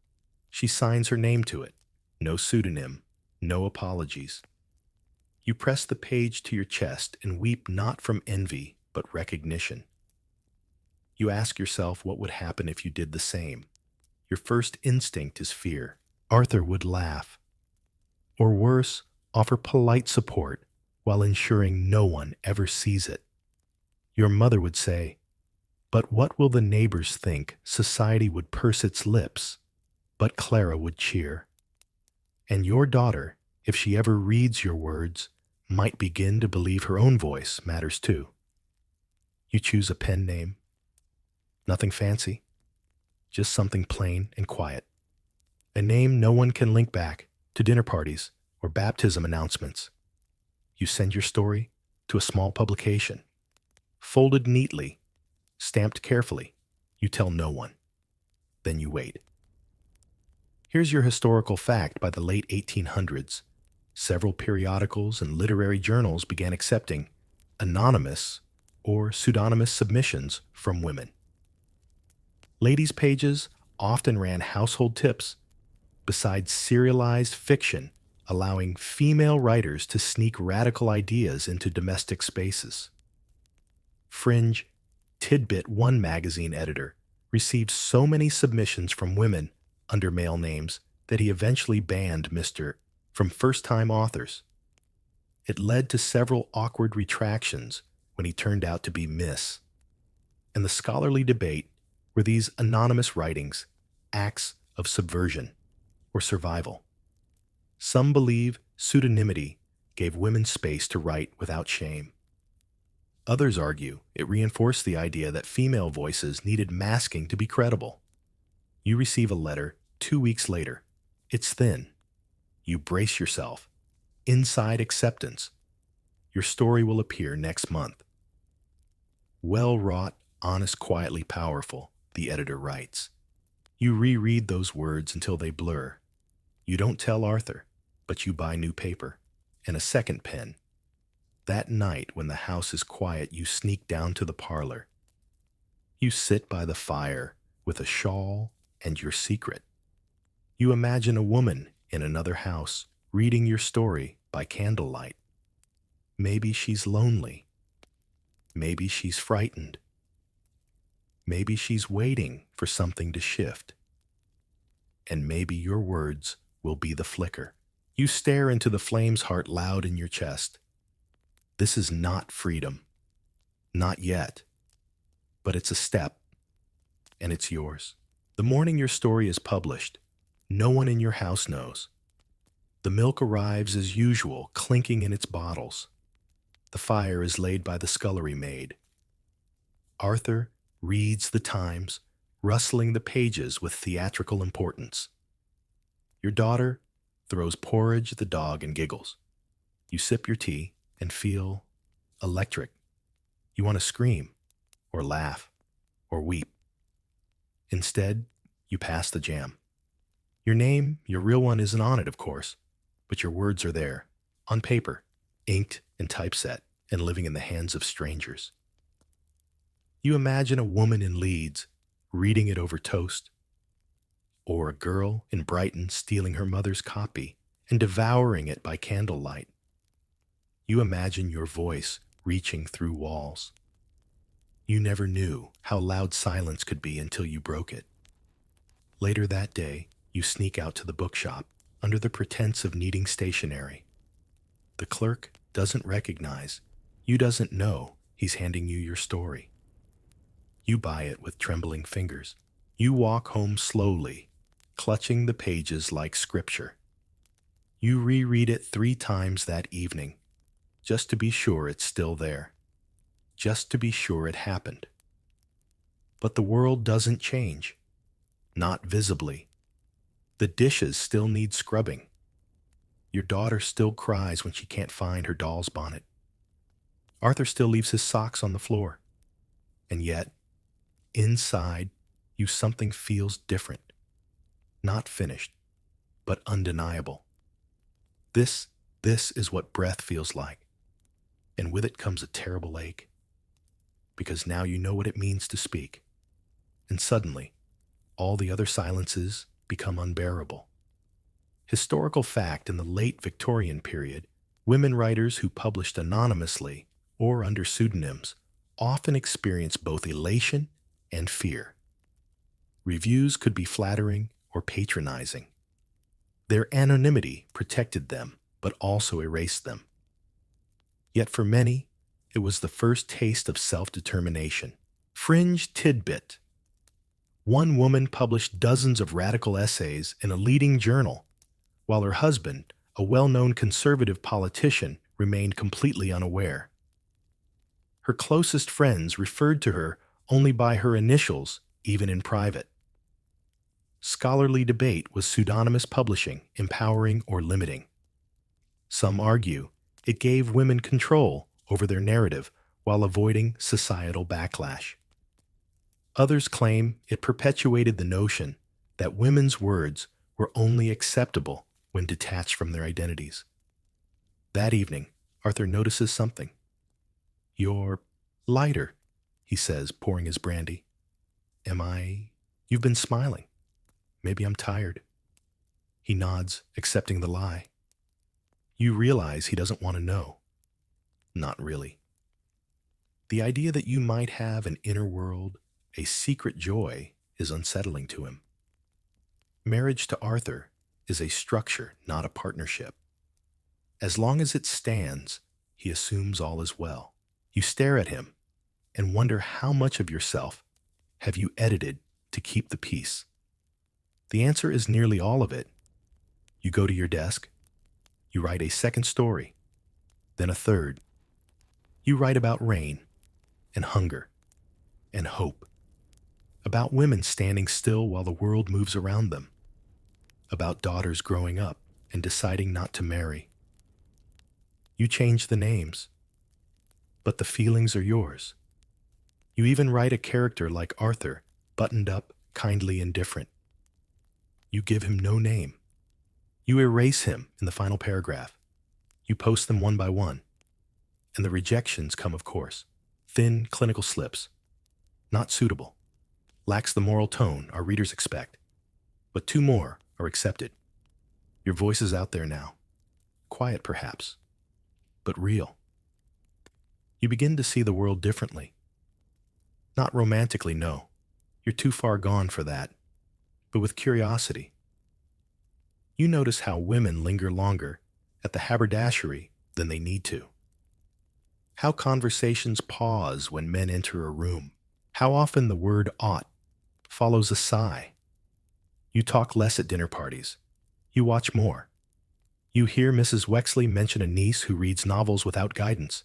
She signs her name to it. No pseudonym. No apologies. You press the page to your chest and weep not from envy, but recognition. You ask yourself what would happen if you did the same. Your first instinct is fear. Arthur would laugh. Or worse, offer polite support while ensuring no one ever sees it. Your mother would say, "But what will the neighbors think?" Society would purse its lips, but Clara would cheer. And your daughter, if she ever reads your words, might begin to believe her own voice matters too. You choose a pen name. Nothing fancy, just something plain and quiet. A name no one can link back to dinner parties or baptism announcements. You send your story to a small publication. Folded neatly, stamped carefully. You tell no one. Then you wait. Here's your historical fact. By the late 1800s, several periodicals and literary journals began accepting anonymous or pseudonymous submissions from women. Ladies' pages often ran household tips, besides serialized fiction, allowing female writers to sneak radical ideas into domestic spaces. Fringe Tidbit One magazine editor received so many submissions from women under male names that he eventually banned Mr. from first-time authors. It led to several awkward retractions when he turned out to be Miss. And the scholarly debate were these anonymous writings acts of subversion or survival. Some believe pseudonymity gave women space to write without shame. Others argue it reinforced the idea that female voices needed masking to be credible. You receive a letter 2 weeks later. It's thin. You brace yourself. Inside acceptance. Your story will appear next month. Well-wrought, honest, quietly powerful, the editor writes. You reread those words until they blur. You don't tell Arthur, but you buy new paper and a second pen. That night, when the house is quiet, you sneak down to the parlor. You sit by the fire with a shawl and your secret. You imagine a woman in another house reading your story by candlelight. Maybe she's lonely. Maybe she's frightened. Maybe she's waiting for something to shift. And maybe your words will be the flicker. You stare into the flame's heart loud in your chest. This is not freedom. Not yet. But it's a step, and it's yours. The morning your story is published, no one in your house knows. The milk arrives as usual, clinking in its bottles. The fire is laid by the scullery maid. Arthur reads the Times, rustling the pages with theatrical importance. Your daughter throws porridge at the dog and giggles. You sip your tea and feel electric. You want to scream, or laugh, or weep. Instead, you pass the jam. Your name, your real one, isn't on it, of course, but your words are there, on paper, inked and typeset, and living in the hands of strangers. You imagine a woman in Leeds reading it over toast, or a girl in Brighton stealing her mother's copy and devouring it by candlelight. You imagine your voice reaching through walls. You never knew how loud silence could be until you broke it. Later that day, you sneak out to the bookshop under the pretense of needing stationery. The clerk doesn't recognize, you doesn't know he's handing you your story. You buy it with trembling fingers. You walk home slowly, clutching the pages like scripture. You reread it 3 times that evening, just to be sure it's still there, just to be sure it happened. But the world doesn't change, not visibly. The dishes still need scrubbing. Your daughter still cries when she can't find her doll's bonnet. Arthur still leaves his socks on the floor. And yet, inside you, something feels different. Not finished, but undeniable. This is what breath feels like. And with it comes a terrible ache. Because now you know what it means to speak. And suddenly, all the other silences become unbearable. Historical fact: in the late Victorian period, women writers who published anonymously or under pseudonyms often experienced both elation and fear. Reviews could be flattering or patronizing. Their anonymity protected them, but also erased them. Yet for many, it was the first taste of self-determination. Fringe tidbit: one woman published dozens of radical essays in a leading journal, while her husband, a well-known conservative politician, remained completely unaware. Her closest friends referred to her only by her initials, even in private. Scholarly debate was pseudonymous publishing empowering or limiting? Some argue it gave women control over their narrative while avoiding societal backlash. Others claim it perpetuated the notion that women's words were only acceptable when detached from their identities. That evening, Arthur notices something. "You're lighter," he says, pouring his brandy. "Am I? You've been smiling. Maybe I'm tired." He nods, accepting the lie. You realize he doesn't want to know. Not really. The idea that you might have an inner world, a secret joy, is unsettling to him. Marriage to Arthur is a structure, not a partnership. As long as it stands, he assumes all is well. You stare at him and wonder how much of yourself have you edited to keep the peace. The answer is nearly all of it. You go to your desk. You write a second story, then a third. You write about rain and hunger and hope, about women standing still while the world moves around them, about daughters growing up and deciding not to marry. You change the names, but the feelings are yours. You even write a character like Arthur, buttoned up, kindly indifferent. You give him no name. You erase him in the final paragraph. You post them one by one. And the rejections come, of course. Thin, clinical slips. Not suitable. Lacks the moral tone our readers expect. But 2 more are accepted. Your voice is out there now. Quiet, perhaps, but real. You begin to see the world differently. Not romantically, no. You're too far gone for that. But with curiosity. You notice how women linger longer at the haberdashery than they need to. How conversations pause when men enter a room. How often the word ought follows a sigh. You talk less at dinner parties. You watch more. You hear Mrs. Wexley mention a niece who reads novels without guidance.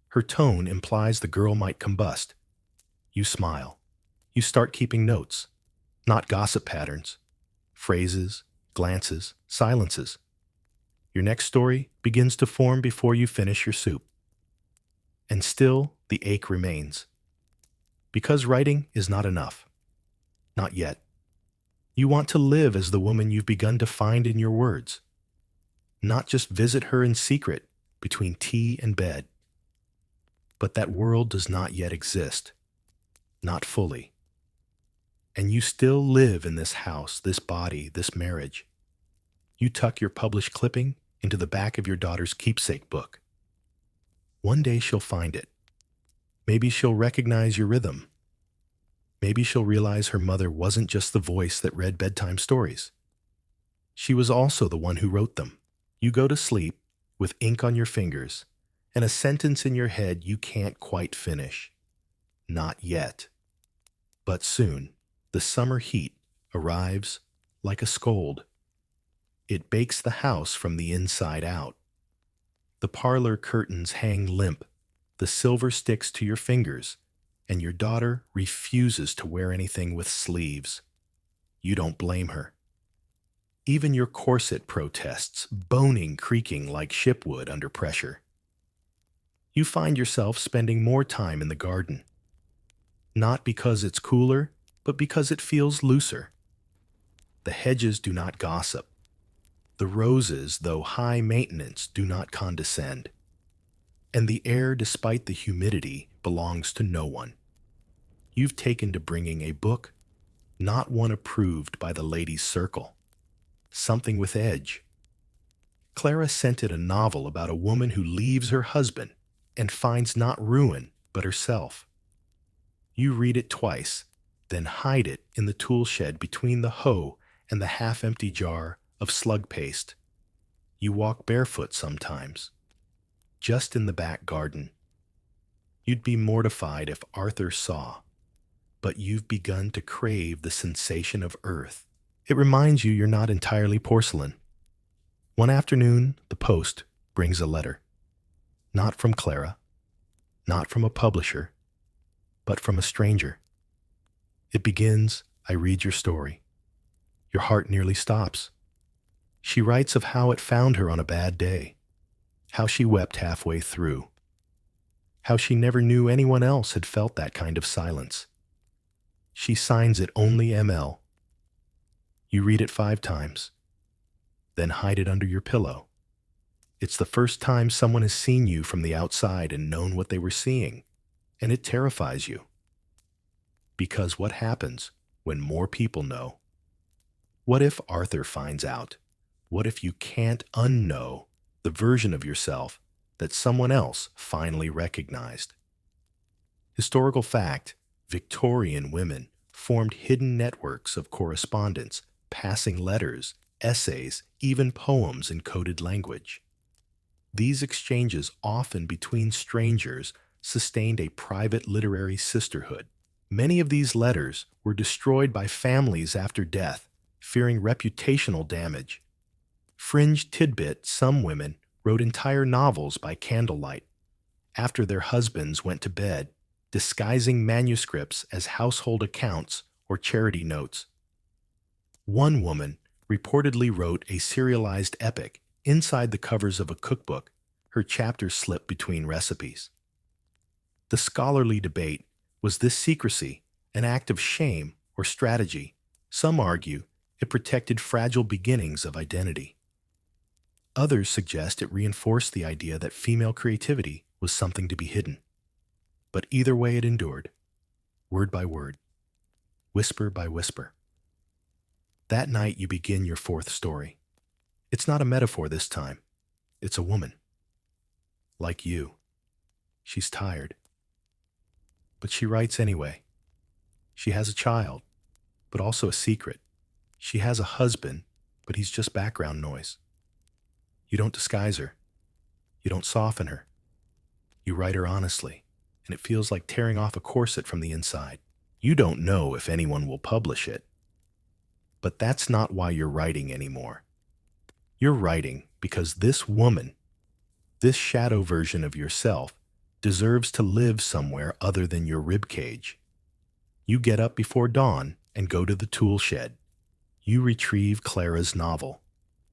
Her tone implies the girl might combust. You smile. You start keeping notes, not gossip patterns, phrases, glances, silences. Your next story begins to form before you finish your soup. And still, the ache remains. Because writing is not enough. Not yet. You want to live as the woman you've begun to find in your words. Not just visit her in secret between tea and bed. But that world does not yet exist. Not fully. And you still live in this house, this body, this marriage. You tuck your published clipping into the back of your daughter's keepsake book. One day she'll find it. Maybe she'll recognize your rhythm. Maybe she'll realize her mother wasn't just the voice that read bedtime stories. She was also the one who wrote them. You go to sleep with ink on your fingers and a sentence in your head you can't quite finish. Not yet. But soon, the summer heat arrives like a scold. It bakes the house from the inside out. The parlor curtains hang limp, the silver sticks to your fingers, and your daughter refuses to wear anything with sleeves. You don't blame her. Even your corset protests, boning creaking like shipwood under pressure. You find yourself spending more time in the garden. Not because it's cooler, but because it feels looser. The hedges do not gossip. The roses, though high maintenance, do not condescend. And the air, despite the humidity, belongs to no one. You've taken to bringing a book, not one approved by the ladies' circle. Something with edge. Clara scented a novel about a woman who leaves her husband and finds not ruin, but herself. You read it twice, then hide it in the tool shed between the hoe and the half-empty jar of slug paste. You walk barefoot sometimes, just in the back garden. You'd be mortified if Arthur saw, but you've begun to crave the sensation of earth. It reminds you you're not entirely porcelain. One afternoon, the post brings a letter. Not from Clara, not from a publisher, but from a stranger. It begins, I read your story. Your heart nearly stops. She writes of how it found her on a bad day, how she wept halfway through, how she never knew anyone else had felt that kind of silence. She signs it only ML. You read it 5 times, then hide it under your pillow. It's the first time someone has seen you from the outside and known what they were seeing, and it terrifies you. Because what happens when more people know? What if Arthur finds out? What if you can't unknow the version of yourself that someone else finally recognized? Historical fact, Victorian women formed hidden networks of correspondence, passing letters, essays, even poems in coded language. These exchanges, often between strangers, sustained a private literary sisterhood. Many of these letters were destroyed by families after death, fearing reputational damage. Fringe tidbit, some women wrote entire novels by candlelight after their husbands went to bed, disguising manuscripts as household accounts or charity notes. One woman reportedly wrote a serialized epic inside the covers of a cookbook, her chapters slipped between recipes. The scholarly debate, was this secrecy an act of shame or strategy? Some argue it protected fragile beginnings of identity. Others suggest it reinforced the idea that female creativity was something to be hidden. But either way it endured, word by word, whisper by whisper. That night you begin your 4th story. It's not a metaphor this time. It's a woman. Like you. She's tired. But she writes anyway. She has a child, but also a secret. She has a husband, but he's just background noise. You don't disguise her. You don't soften her. You write her honestly, and it feels like tearing off a corset from the inside. You don't know if anyone will publish it. But that's not why you're writing anymore. You're writing because this woman, this shadow version of yourself, deserves to live somewhere other than your ribcage. You get up before dawn and go to the tool shed. You retrieve Clara's novel.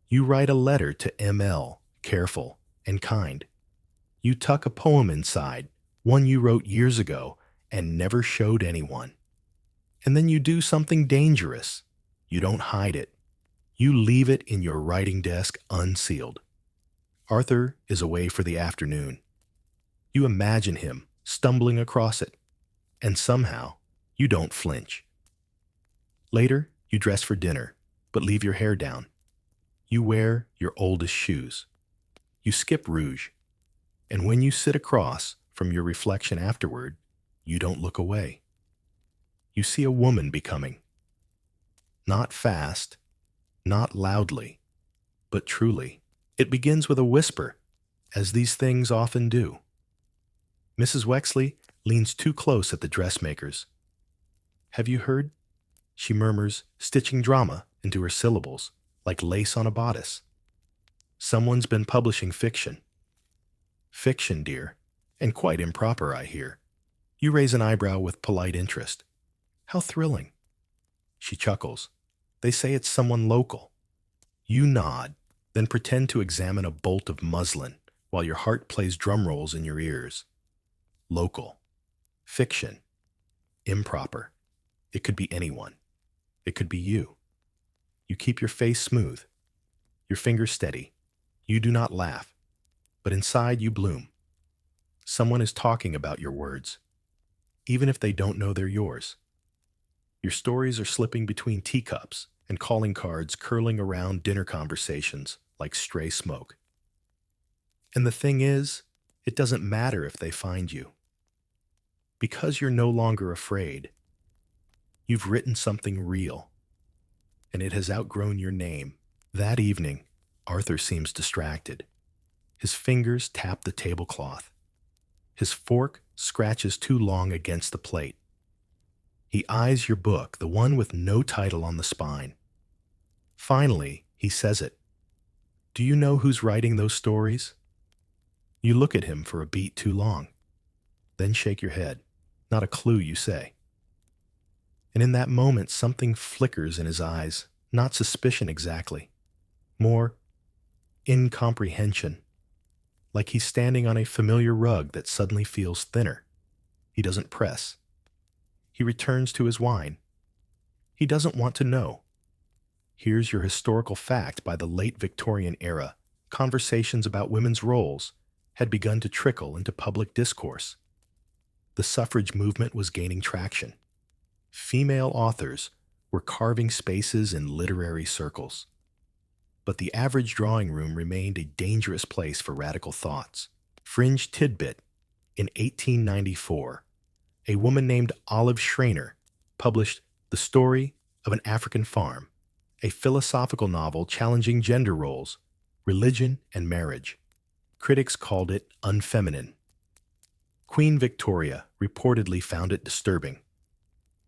You write a letter to ML, careful and kind. You tuck a poem inside, one you wrote years ago and never showed anyone. And then you do something dangerous. You don't hide it. You leave it in your writing desk unsealed. Arthur is away for the afternoon. You imagine him stumbling across it, and somehow you don't flinch. Later, you dress for dinner, but leave your hair down. You wear your oldest shoes. You skip rouge, and when you sit across from your reflection afterward, you don't look away. You see a woman becoming. Not fast, not loudly, but truly. It begins with a whisper, as these things often do. Mrs. Wexley leans too close at the dressmakers. Have you heard? She murmurs, stitching drama into her syllables, like lace on a bodice. Someone's been publishing fiction. Fiction, dear, and quite improper, I hear. You raise an eyebrow with polite interest. How thrilling. She chuckles. They say it's someone local. You nod, then pretend to examine a bolt of muslin while your heart plays drum rolls in your ears. Local. Fiction. Improper. It could be anyone. It could be you. You keep your face smooth, your fingers steady. You do not laugh, but inside you bloom. Someone is talking about your words, even if they don't know they're yours. Your stories are slipping between teacups and calling cards curling around dinner conversations like stray smoke. And the thing is, it doesn't matter if they find you. Because you're no longer afraid, you've written something real, and it has outgrown your name. That evening, Arthur seems distracted. His fingers tap the tablecloth. His fork scratches too long against the plate. He eyes your book, the one with no title on the spine. Finally, he says it. Do you know who's writing those stories? You look at him for a beat too long. then shake your head. Not a clue, you say. And in that moment, something flickers in his eyes, not suspicion exactly, more incomprehension, like he's standing on a familiar rug that suddenly feels thinner. He doesn't press. He returns to his wine. He doesn't want to know. Here's your historical fact. By the late Victorian era, conversations about women's roles had begun to trickle into public discourse. The suffrage movement was gaining traction. Female authors were carving spaces in literary circles. But the average drawing room remained a dangerous place for radical thoughts. Fringe tidbit: in 1894, a woman named Olive Schreiner published The Story of an African Farm, a philosophical novel challenging gender roles, religion, and marriage. Critics called it unfeminine. Queen Victoria reportedly found it disturbing.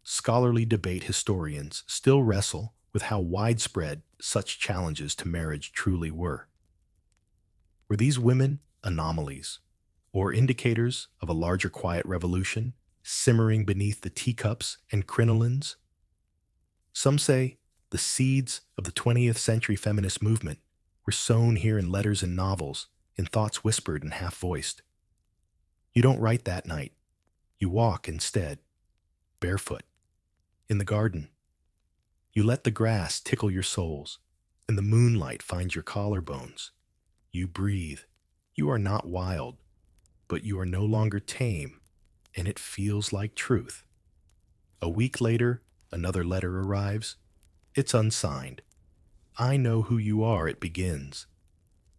Scholarly debate historians still wrestle with how widespread such challenges to marriage truly were. Were these women anomalies, or indicators of a larger quiet revolution simmering beneath the teacups and crinolines? Some say the seeds of the 20th century feminist movement were sown here in letters and novels, in thoughts whispered and half-voiced. You don't write that night. You walk instead, barefoot, in the garden. You let the grass tickle your soles, and the moonlight find your collarbones. You breathe. You are not wild, but you are no longer tame, and it feels like truth. A week later, another letter arrives. It's unsigned. I know who you are, it begins.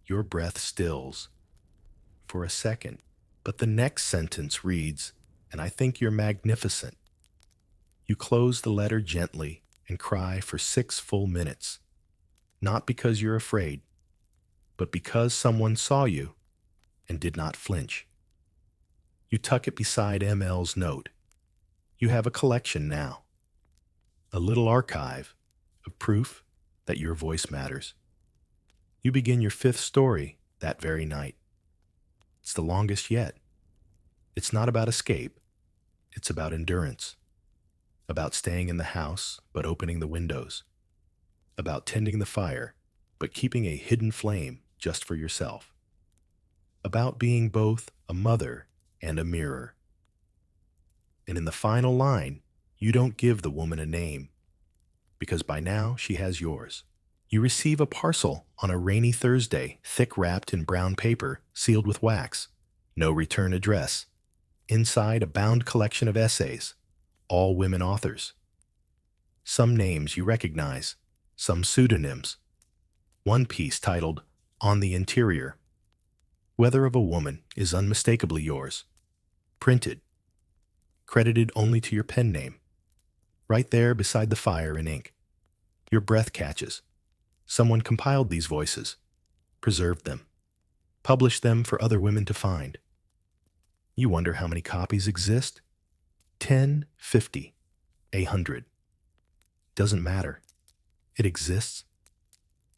Your breath stills for a second, but the next sentence reads, and I think you're magnificent. You close the letter gently and cry for 6 full minutes, not because you're afraid, but because someone saw you and did not flinch. You tuck it beside ML's note. You have a collection now, a little archive of proof that your voice matters. You begin your 5th story that very night. It's the longest yet. It's not about escape. It's about endurance. About staying in the house but opening the windows. About tending the fire but keeping a hidden flame just for yourself. About being both a mother and a mirror. And in the final line, you don't give the woman a name, because by now she has yours. You receive a parcel on a rainy Thursday, thick wrapped in brown paper, sealed with wax. No return address. Inside, a bound collection of essays, all women authors. Some names you recognize, some pseudonyms. One piece titled On the Interior. Weather of a Woman is unmistakably yours. Printed. Credited only to your pen name. Right there beside the fire in ink. Your breath catches. Someone compiled these voices, preserved them, published them for other women to find. You wonder how many copies exist? 10, 50, 100. Doesn't matter. It exists.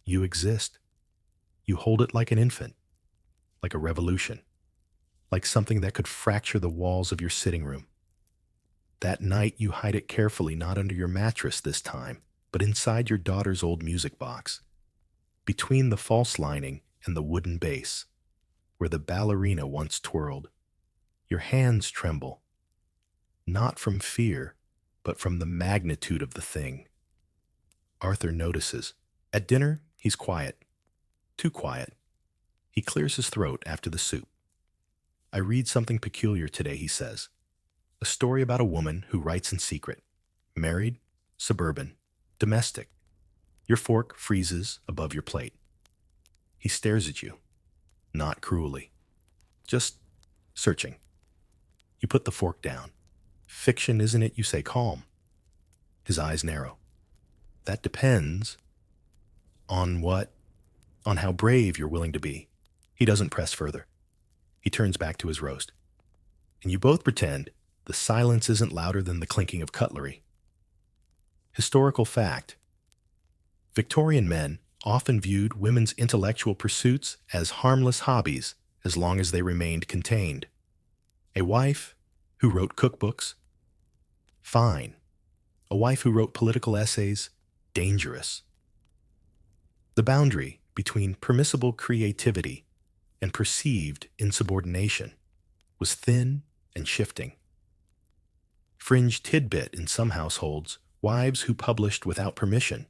You exist. You hold it like an infant, like a revolution, like something that could fracture the walls of your sitting room. That night you hide it carefully, not under your mattress this time, but inside your daughter's old music box, between the false lining and the wooden base, where the ballerina once twirled. Your hands tremble, not from fear, but from the magnitude of the thing. Arthur notices. At dinner, he's quiet. Too quiet. He clears his throat after the soup. I read something peculiar today, he says. A story about a woman who writes in secret. Married, suburban, domestic. Your fork freezes above your plate. He stares at you, not cruelly, just searching. You put the fork down. Fiction, isn't it? You say, calm. His eyes narrow. That depends on what? On how brave you're willing to be. He doesn't press further. He turns back to his roast. And you both pretend the silence isn't louder than the clinking of cutlery. Historical fact. Victorian men often viewed women's intellectual pursuits as harmless hobbies as long as they remained contained. A wife who wrote cookbooks? Fine. A wife who wrote political essays? Dangerous. The boundary between permissible creativity and perceived insubordination was thin and shifting. Fringe tidbit in some households, wives who published without permission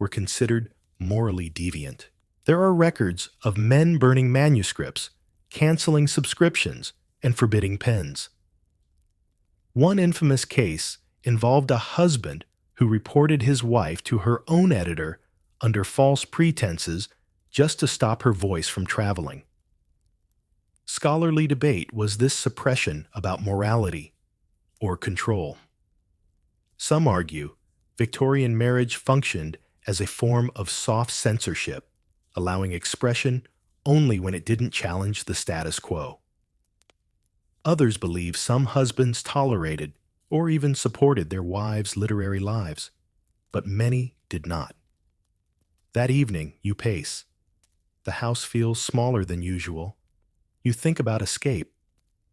were considered morally deviant. There are records of men burning manuscripts, canceling subscriptions, and forbidding pens. One infamous case involved a husband who reported his wife to her own editor under false pretenses just to stop her voice from traveling. Scholarly debate was this suppression about morality or control. Some argue Victorian marriage functioned as a form of soft censorship, allowing expression only when it didn't challenge the status quo. Others believe some husbands tolerated or even supported their wives' literary lives, but many did not. That evening, you pace. The house feels smaller than usual. You think about escape,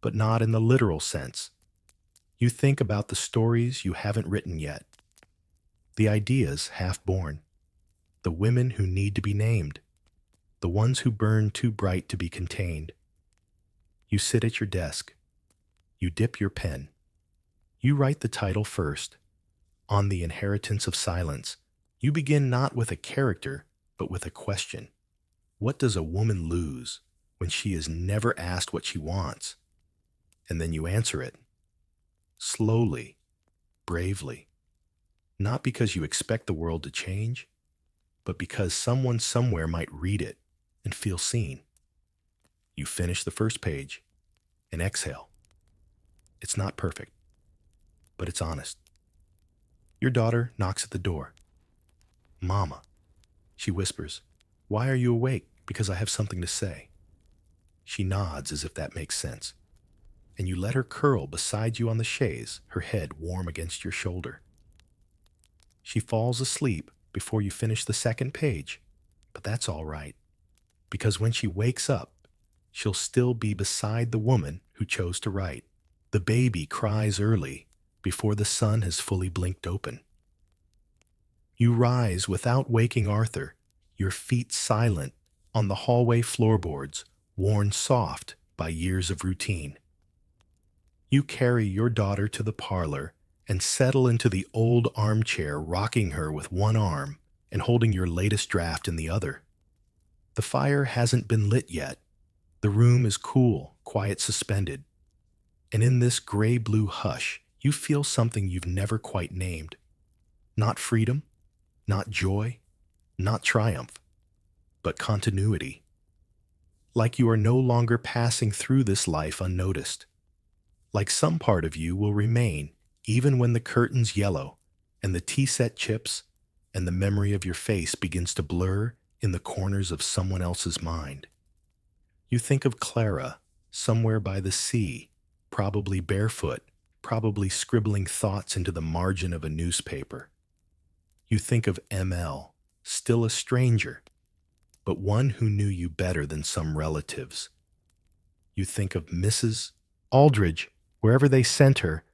but not in the literal sense. You think about the stories you haven't written yet, the ideas half-born, the women who need to be named, the ones who burn too bright to be contained. You sit at your desk. You dip your pen. You write the title first, On the Inheritance of Silence. You begin not with a character, but with a question. What does a woman lose when she is never asked what she wants? And then you answer it. Slowly, bravely. Not because you expect the world to change, but because someone somewhere might read it and feel seen. You finish the first page and exhale. It's not perfect, but it's honest. Your daughter knocks at the door. Mama, she whispers, why are you awake? Because I have something to say. She nods as if that makes sense, and you let her curl beside you on the chaise, her head warm against your shoulder. She falls asleep before you finish the second page, but that's all right, because when she wakes up, she'll still be beside the woman who chose to write. The baby cries early, before the sun has fully blinked open. You rise without waking Arthur, your feet silent on the hallway floorboards, worn soft by years of routine. You carry your daughter to the parlor and settle into the old armchair, rocking her with one arm and holding your latest draft in the other. The fire hasn't been lit yet. The room is cool, quiet, suspended. And in this gray-blue hush, you feel something you've never quite named. Not freedom, not joy, not triumph, but continuity. Like you are no longer passing through this life unnoticed. Like some part of you will remain even when the curtains yellow and the tea set chips and the memory of your face begins to blur in the corners of someone else's mind. You think of Clara, somewhere by the sea, probably barefoot, probably scribbling thoughts into the margin of a newspaper. You think of ML, still a stranger, but one who knew you better than some relatives. You think of Mrs. Aldridge, wherever they sent her,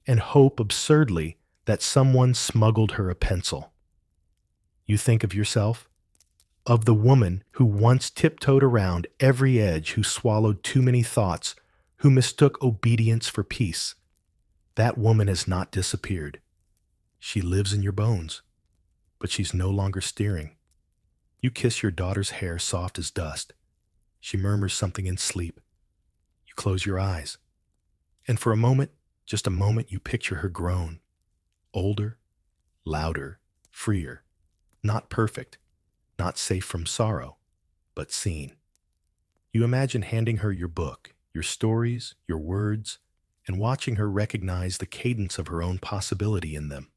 and hope absurdly that someone smuggled her a pencil. You think of yourself, of the woman who once tiptoed around every edge, who swallowed too many thoughts, who mistook obedience for peace. That woman has not disappeared. She lives in your bones, but she's no longer steering. You kiss your daughter's hair soft as dust. She murmurs something in sleep. You close your eyes. And for a moment, just a moment, you picture her grown. Older, louder, freer. Not perfect, not safe from sorrow, but seen. You imagine handing her your book, your stories, your words, and watching her recognize the cadence of her own possibility in them.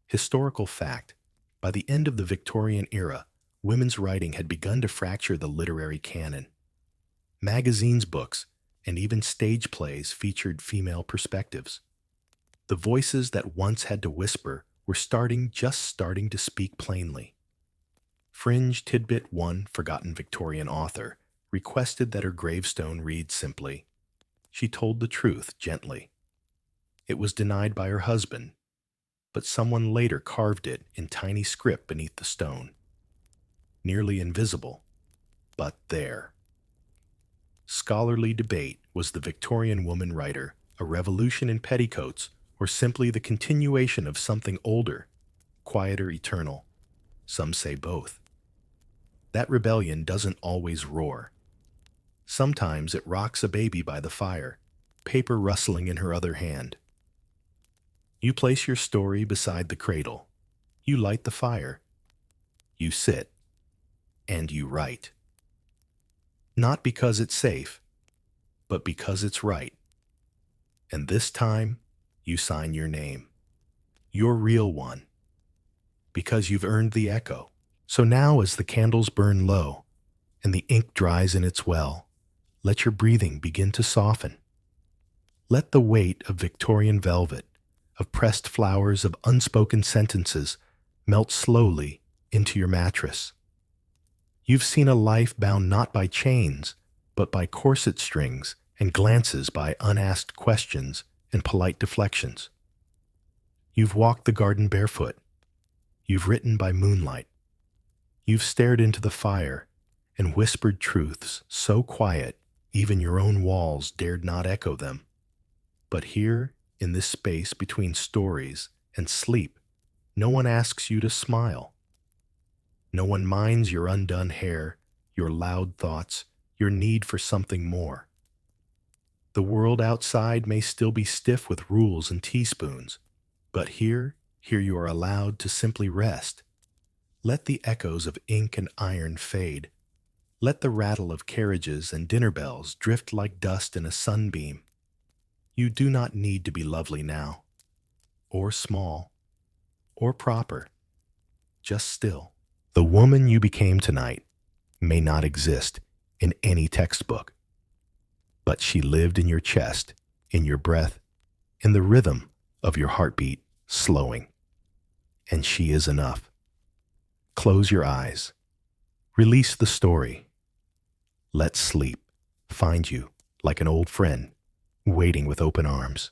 Historical fact, by the end of the Victorian era, women's writing had begun to fracture the literary canon. Magazines, books, and even stage plays featured female perspectives. The voices that once had to whisper were just starting to speak plainly. Fringe tidbit one forgotten Victorian author requested that her gravestone read simply, "She told the truth gently." It was denied by her husband, but someone later carved it in tiny script beneath the stone. Nearly invisible, but there. Scholarly debate: was the Victorian woman writer a revolution in petticoats, or simply the continuation of something older, quieter, eternal? Some say both. That rebellion doesn't always roar. Sometimes it rocks a baby by the fire, paper rustling in her other hand. You place your story beside the cradle. You light the fire. You sit. And you write. Not because it's safe, but because it's right. And this time, you sign your name. Your real one. Because you've earned the echo. So now, as the candles burn low and the ink dries in its well, let your breathing begin to soften. Let the weight of Victorian velvet, of pressed flowers, of unspoken sentences melt slowly into your mattress. You've seen a life bound not by chains, but by corset strings and glances, by unasked questions and polite deflections. You've walked the garden barefoot. You've written by moonlight. You've stared into the fire and whispered truths so quiet even your own walls dared not echo them. But here, in this space between stories and sleep, no one asks you to smile. No one minds your undone hair, your loud thoughts, your need for something more. The world outside may still be stiff with rules and teaspoons, but here you are allowed to simply rest. Let the echoes of ink and iron fade. Let the rattle of carriages and dinner bells drift like dust in a sunbeam. You do not need to be lovely now, or small, or proper, just still. The woman you became tonight may not exist in any textbook, but she lived in your chest, in your breath, in the rhythm of your heartbeat slowing. And she is enough. Close your eyes. Release the story. Let sleep find you like an old friend, waiting with open arms.